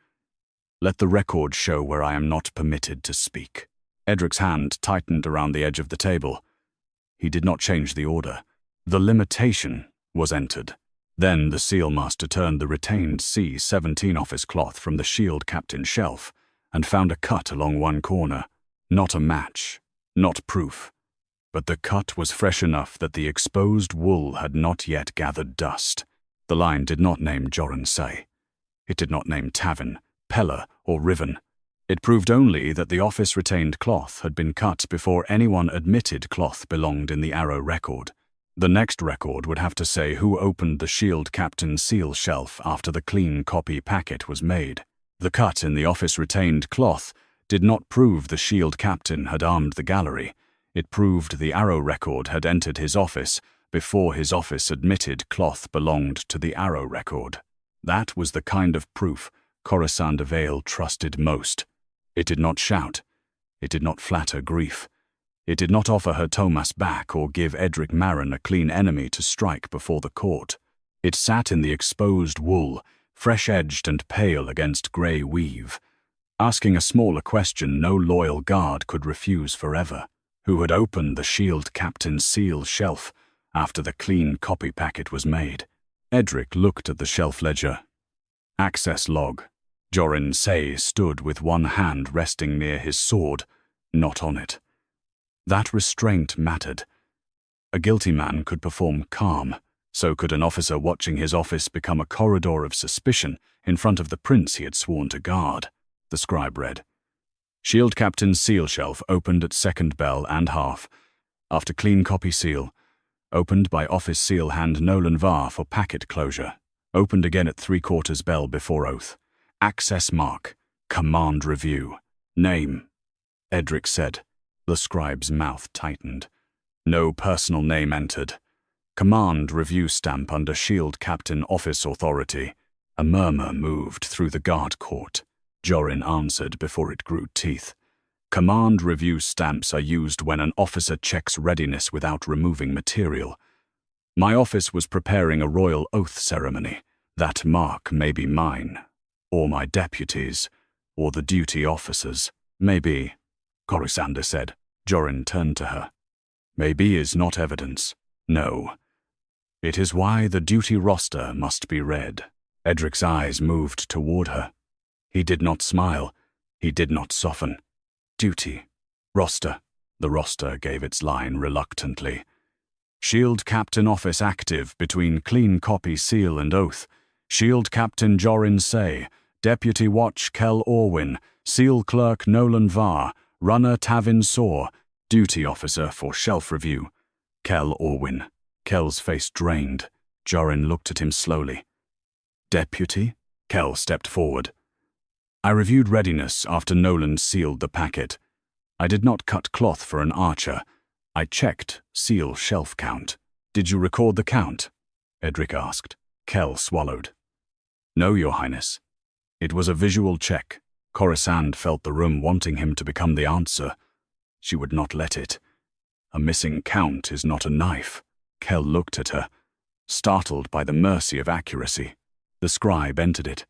Let the record show where I am not permitted to speak. Edric's hand tightened around the edge of the table. He did not change the order. The limitation was entered. Then the sealmaster turned the retained C-17 office cloth from the shield captain's shelf and found a cut along one corner. Not a match, not proof. But the cut was fresh enough that the exposed wool had not yet gathered dust. The line did not name Joran Say. It did not name Tavin, Pella, or Riven. It proved only that the office-retained cloth had been cut before anyone admitted cloth belonged in the Arrow record. The next record would have to say who opened the shield captain's seal shelf after the clean copy packet was made. The cut in the office-retained cloth did not prove the shield captain had armed the gallery. It proved the Arrow record had entered his office before his office admitted cloth belonged to the Arrow record. That was the kind of proof Corisande Vale trusted most. It did not shout. It did not flatter grief. It did not offer her Thomas back or give Edric Maron a clean enemy to strike before the court. It sat in the exposed wool, fresh-edged and pale against grey weave, asking a smaller question no loyal guard could refuse forever. Who had opened the shield captain's seal shelf after the clean copy packet was made? Edric looked at the shelf ledger. Access log. Joran Say stood with one hand resting near his sword, not on it. That restraint mattered. A guilty man could perform calm. So could an officer watching his office become a corridor of suspicion in front of the prince he had sworn to guard. The scribe read, Shield Captain's seal shelf opened at second bell and half. After clean copy seal. Opened by office seal hand Nolan Var for packet closure. Opened again at 3/4 bell before oath. Access mark. Command review. Name. Edric said. The scribe's mouth tightened. No personal name entered. Command review stamp under shield captain office authority. A murmur moved through the guard court. Joran answered before it grew teeth. Command review stamps are used when an officer checks readiness without removing material. My office was preparing a royal oath ceremony. That mark may be mine, or my deputies, or the duty officers. Maybe, Corisande said. Joran turned to her. Maybe is not evidence. No. It is why the duty roster must be read. Edric's eyes moved toward her. He did not smile. He did not soften. Duty. Roster. The roster gave its line reluctantly. Shield Captain office active between clean copy seal and oath. Shield Captain Joran Say. Deputy Watch Kel Orwin. Seal Clerk Nolan Var. Runner Tavin Saw. Duty Officer for Shelf Review. Kel Orwin. Kel's face drained. Joran looked at him slowly. Deputy? Kel stepped forward. I reviewed readiness after Nolan sealed the packet. I did not cut cloth for an archer. I checked seal shelf count. Did you record the count? Edric asked. Kel swallowed. No, Your Highness. It was a visual check. Corisande felt the room wanting him to become the answer. She would not let it. A missing count is not a knife. Kel looked at her, startled by the mercy of accuracy. The scribe entered it.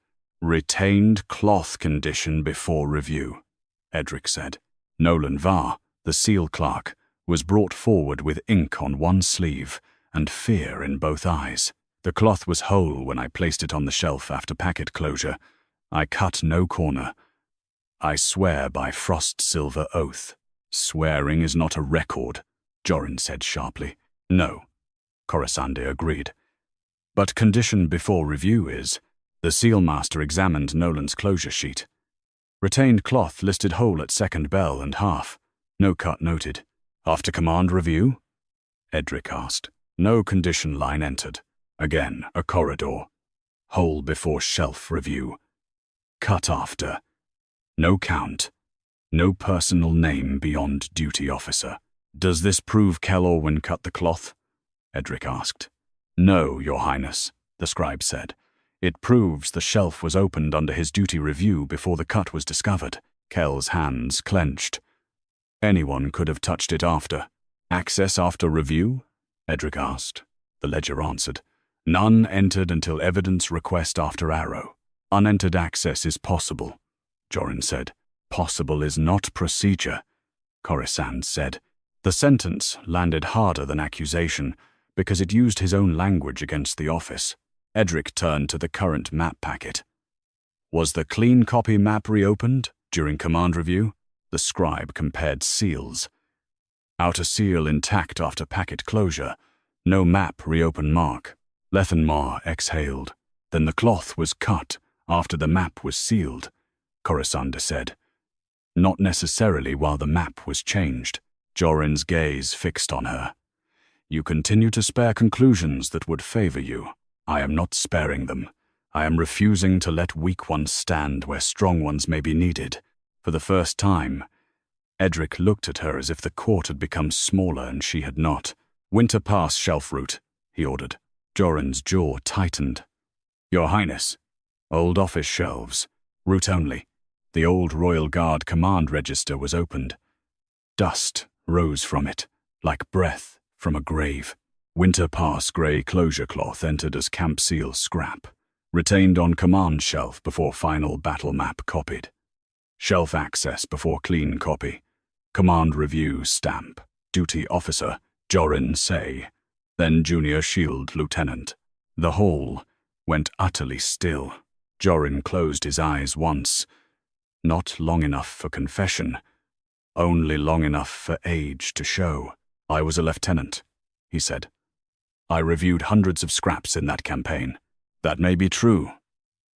Retained cloth condition before review, Edric said. Nolan Var, the seal clerk, was brought forward with ink on one sleeve and fear in both eyes. The cloth was whole when I placed it on the shelf after packet closure. I cut no corner. I swear by Frostsilver oath. Swearing is not a record, Joran said sharply. No, Corisande agreed. But condition before review is. The sealmaster examined Nolan's closure sheet. Retained cloth listed whole at second bell and half. No cut noted. After command review? Edric asked. No condition line entered. Again, a corridor. Whole before shelf review. Cut after. No count. No personal name beyond duty officer. Does this prove Kel Orwin cut the cloth? Edric asked. No, Your Highness, the scribe said. It proves the shelf was opened under his duty review before the cut was discovered. Kell's hands clenched. Anyone could have touched it after. Access after review? Edric asked. The ledger answered. None entered until evidence request after arrow. Unentered access is possible, Jorin said. Possible is not procedure, Corisande said. The sentence landed harder than accusation because it used his own language against the office. Edric turned to the current map packet. Was the clean copy map reopened during command review? The scribe compared seals. Outer seal intact after packet closure. No map reopen mark. Lethenmar exhaled. Then the cloth was cut after the map was sealed, Corisande said. Not necessarily while the map was changed. Jorin's gaze fixed on her. You continue to spare conclusions that would favor you. I am not sparing them. I am refusing to let weak ones stand where strong ones may be needed. For the first time, Edric looked at her as if the court had become smaller and she had not. Winter pass, shelf route, he ordered. Jorin's jaw tightened. Your Highness. Old office shelves. Route only. The old Royal Guard command register was opened. Dust rose from it, like breath from a grave. Winter pass grey closure cloth entered as camp seal scrap. Retained on command shelf before final battle map copied. Shelf access before clean copy. Command review stamp. Duty officer, Jorin Say. Then junior shield lieutenant. The hall went utterly still. Jorin closed his eyes once. Not long enough for confession. Only long enough for age to show. I was a lieutenant, he said. I reviewed hundreds of scraps in that campaign. That may be true,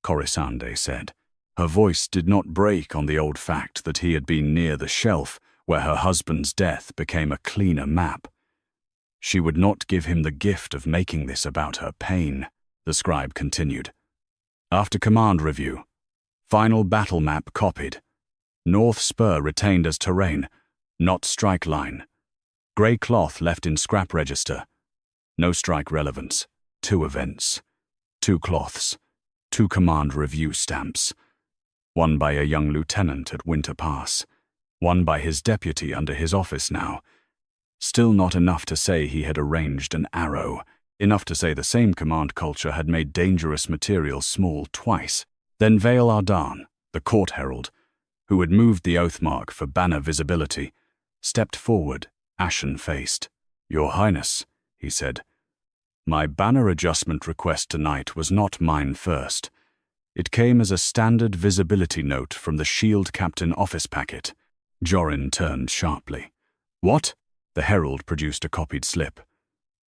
Corisande said. Her voice did not break on the old fact that he had been near the shelf where her husband's death became a cleaner map. She would not give him the gift of making this about her pain, the scribe continued. After command review, final battle map copied. North spur retained as terrain, not strike line. Grey cloth left in scrap register. No strike relevance. 2 events. 2 cloths. 2 command review stamps. One by a young lieutenant at Winter Pass. One by his deputy under his office now. Still not enough to say he had arranged an arrow. Enough to say the same command culture had made dangerous material small twice. Then Vale Ardan, the court herald, who had moved the oath mark for banner visibility, stepped forward, ashen-faced. Your Highness, he said, my banner adjustment request tonight was not mine first. It came as a standard visibility note from the shield captain office packet. Jorin turned sharply. What? The herald produced a copied slip.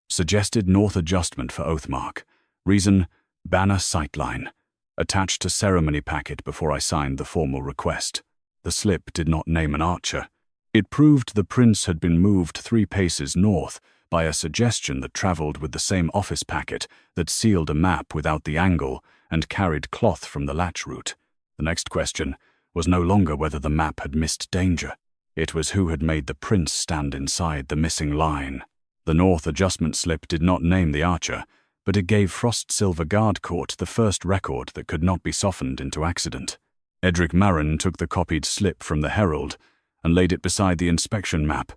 Suggested north adjustment for oathmark. Reason, banner sightline. Attached to ceremony packet before I signed the formal request. The slip did not name an archer. It proved the prince had been moved 3 paces north by a suggestion that travelled with the same office packet that sealed a map without the angle and carried cloth from the latch route. The next question was no longer whether the map had missed danger. It was who had made the prince stand inside the missing line. The north adjustment slip did not name the archer, but it gave Frostsilver Guard Court the first record that could not be softened into accident. Edric Marin took the copied slip from the herald and laid it beside the inspection map,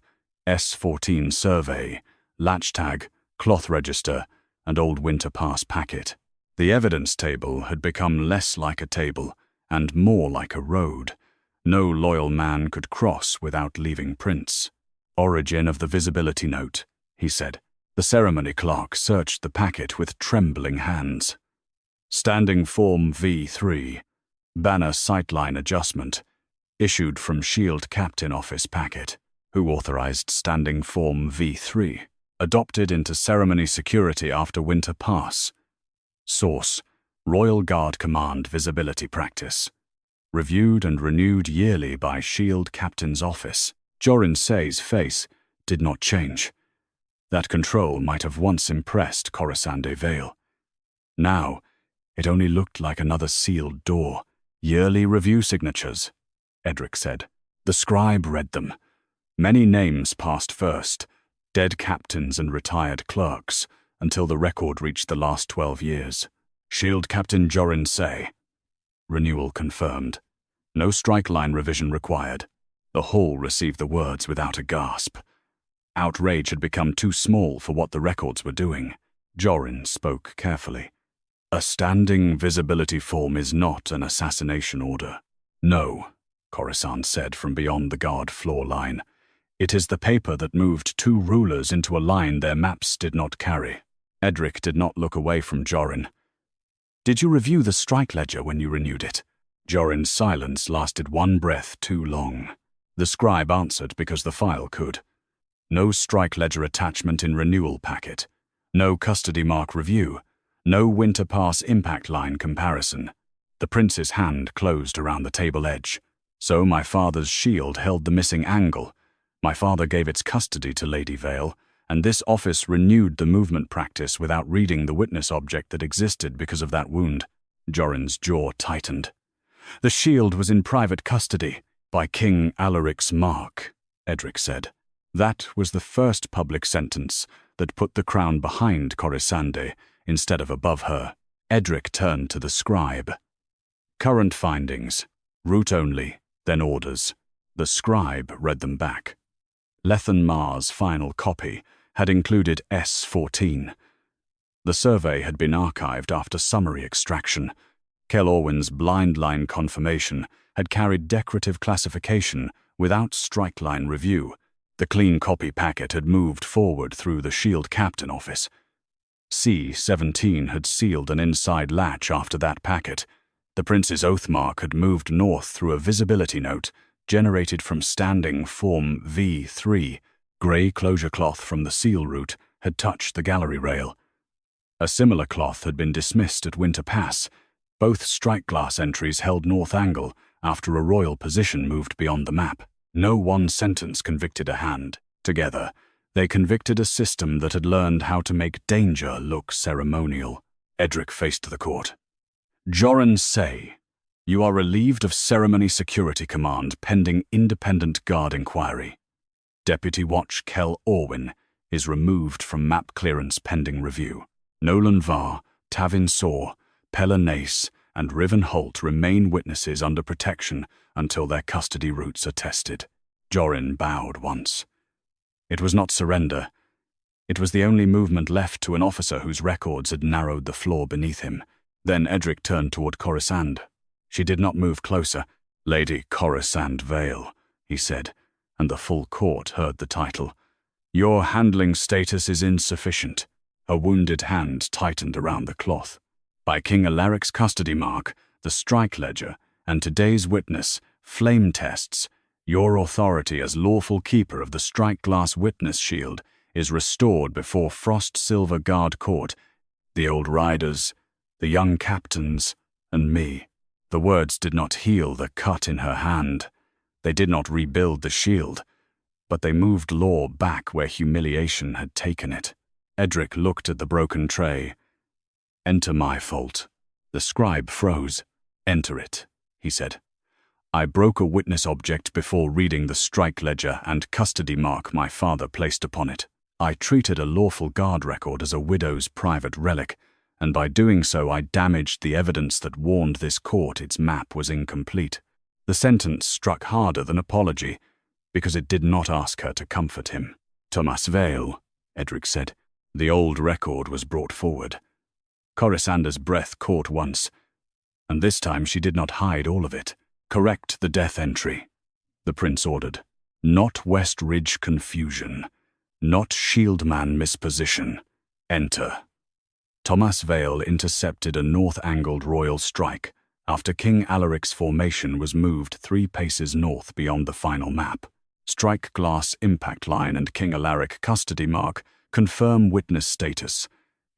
S14 survey, latch tag, cloth register, and old Winter Pass packet. The evidence table had become less like a table and more like a road. No loyal man could cross without leaving prints. Origin of the visibility note, he said. The ceremony clerk searched the packet with trembling hands. Standing Form V3, banner sightline adjustment, issued from Shield Captain Office packet. Who authorized Standing Form V3? Adopted into ceremony security after Winter Pass. Source, Royal Guard Command Visibility Practice. Reviewed and renewed yearly by Shield Captain's Office. Jorin Say's face did not change. That control might have once impressed Corisande Vale. Now, it only looked like another sealed door. Yearly review signatures, Edric said. The scribe read them. Many names passed first, dead captains and retired clerks, until the record reached the last 12 years. Shield Captain Jorin Say. Renewal confirmed. No strike line revision required. The hall received the words without a gasp. Outrage had become too small for what the records were doing. Jorin spoke carefully. A standing visibility form is not an assassination order. No, Corisande said from beyond the guard floor line. It is the paper that moved 2 rulers into a line their maps did not carry. Edric did not look away from Jorin. Did you review the strike ledger when you renewed it? Jorin's silence lasted 1 breath too long. The scribe answered because the file could. No strike ledger attachment in renewal packet. No custody mark review. No winter pass impact line comparison. The prince's hand closed around the table edge. So my father's shield held the missing angle. My father gave its custody to Lady Vale, and this office renewed the movement practice without reading the witness object that existed because of that wound. Jorin's jaw tightened. The shield was in private custody by King Alaric's mark, Edric said. That was the first public sentence that put the crown behind Corisande instead of above her. Edric turned to the scribe. Current findings. Route only, then orders. The scribe read them back. Lethan Mar's final copy had included S14. The survey had been archived after summary extraction. Kell Orwin's blind line confirmation had carried decorative classification without strike line review. The clean copy packet had moved forward through the shield captain office. C-17 had sealed an inside latch after that packet. The prince's oath mark had moved north through a visibility note generated from standing form V3. Grey closure cloth from the seal route had touched the gallery rail. A similar cloth had been dismissed at Winter Pass. Both Strikeglass entries held north angle after a royal position moved beyond the map. No one sentence convicted a hand. Together, they convicted a system that had learned how to make danger look ceremonial. Edric faced the court. Jorin say, you are relieved of ceremony security command pending independent guard inquiry. Deputy Watch Kell Orwin is removed from map clearance pending review. Nolan Var, Tavin Saw, Pella Nace, and Riven Holt remain witnesses under protection until their custody routes are tested. Jorin bowed once. It was not surrender. It was the only movement left to an officer whose records had narrowed the floor beneath him. Then Edric turned toward Corisande. She did not move closer. Lady Corisande Vale, he said, and the full court heard the title. Your handling status is insufficient. A wounded hand tightened around the cloth. By King Alaric's custody mark, the strike ledger, and today's witness, flame tests, your authority as lawful keeper of the Strikeglass witness shield is restored before Frostsilver Guard Court, the old riders, the young captains, and me. The words did not heal the cut in her hand. They did not rebuild the shield, but they moved law back where humiliation had taken it. Edric looked at the broken tray. Enter my fault. The scribe froze. Enter it, he said. I broke a witness object before reading the strike ledger and custody mark my father placed upon it. I treated a lawful guard record as a widow's private relic, and by doing so I damaged the evidence that warned this court its map was incomplete. The sentence struck harder than apology, because it did not ask her to comfort him. Thomas Vale, Edric said. The old record was brought forward. Corisande's breath caught once, and this time she did not hide all of it. Correct the death entry, the prince ordered. Not West Ridge confusion. Not Shieldman misposition. Enter. Thomas Vale intercepted a north-angled royal strike after King Alaric's formation was moved 3 paces north beyond the final map. Strikeglass impact line and King Alaric custody mark confirm witness status.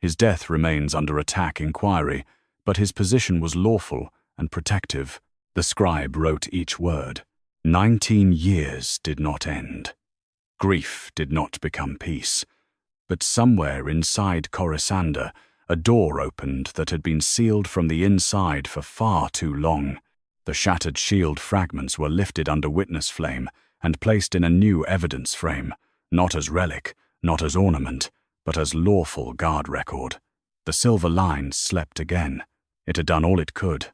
His death remains under attack inquiry, but his position was lawful and protective. The scribe wrote each word. 19 years did not end. Grief did not become peace. But somewhere inside Corisande, a door opened that had been sealed from the inside for far too long. The shattered shield fragments were lifted under witness flame and placed in a new evidence frame, not as relic, not as ornament, but as lawful guard record. The silver line slept again. It had done all it could.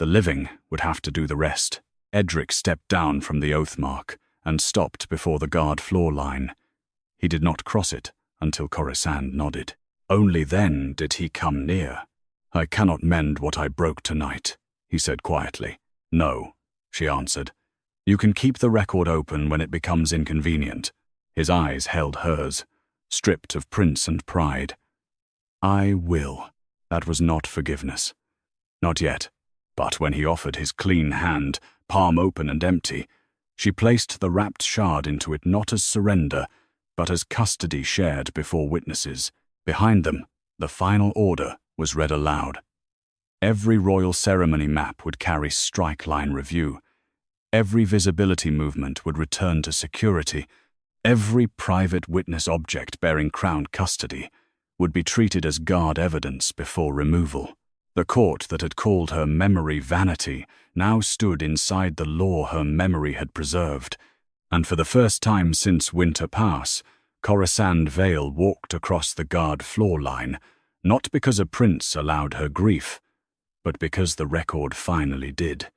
The living would have to do the rest. Edric stepped down from the oath mark and stopped before the guard floor line. He did not cross it until Corisande nodded. Only then did he come near. "I cannot mend what I broke tonight," he said quietly. "No," she answered. "You can keep the record open when it becomes inconvenient." His eyes held hers, stripped of prince and pride. "I will." That was not forgiveness. Not yet. But when he offered his clean hand, palm open and empty, she placed the wrapped shard into it not as surrender, but as custody shared before witnesses. Behind them, the final order was read aloud. Every royal ceremony map would carry strike line review. Every visibility movement would return to security. Every private witness object bearing crown custody would be treated as guard evidence before removal. The court that had called her memory vanity now stood inside the law her memory had preserved, and for the first time since Winter Pass, Corisande Vale walked across the guard floor line, not because a prince allowed her grief, but because the record finally did.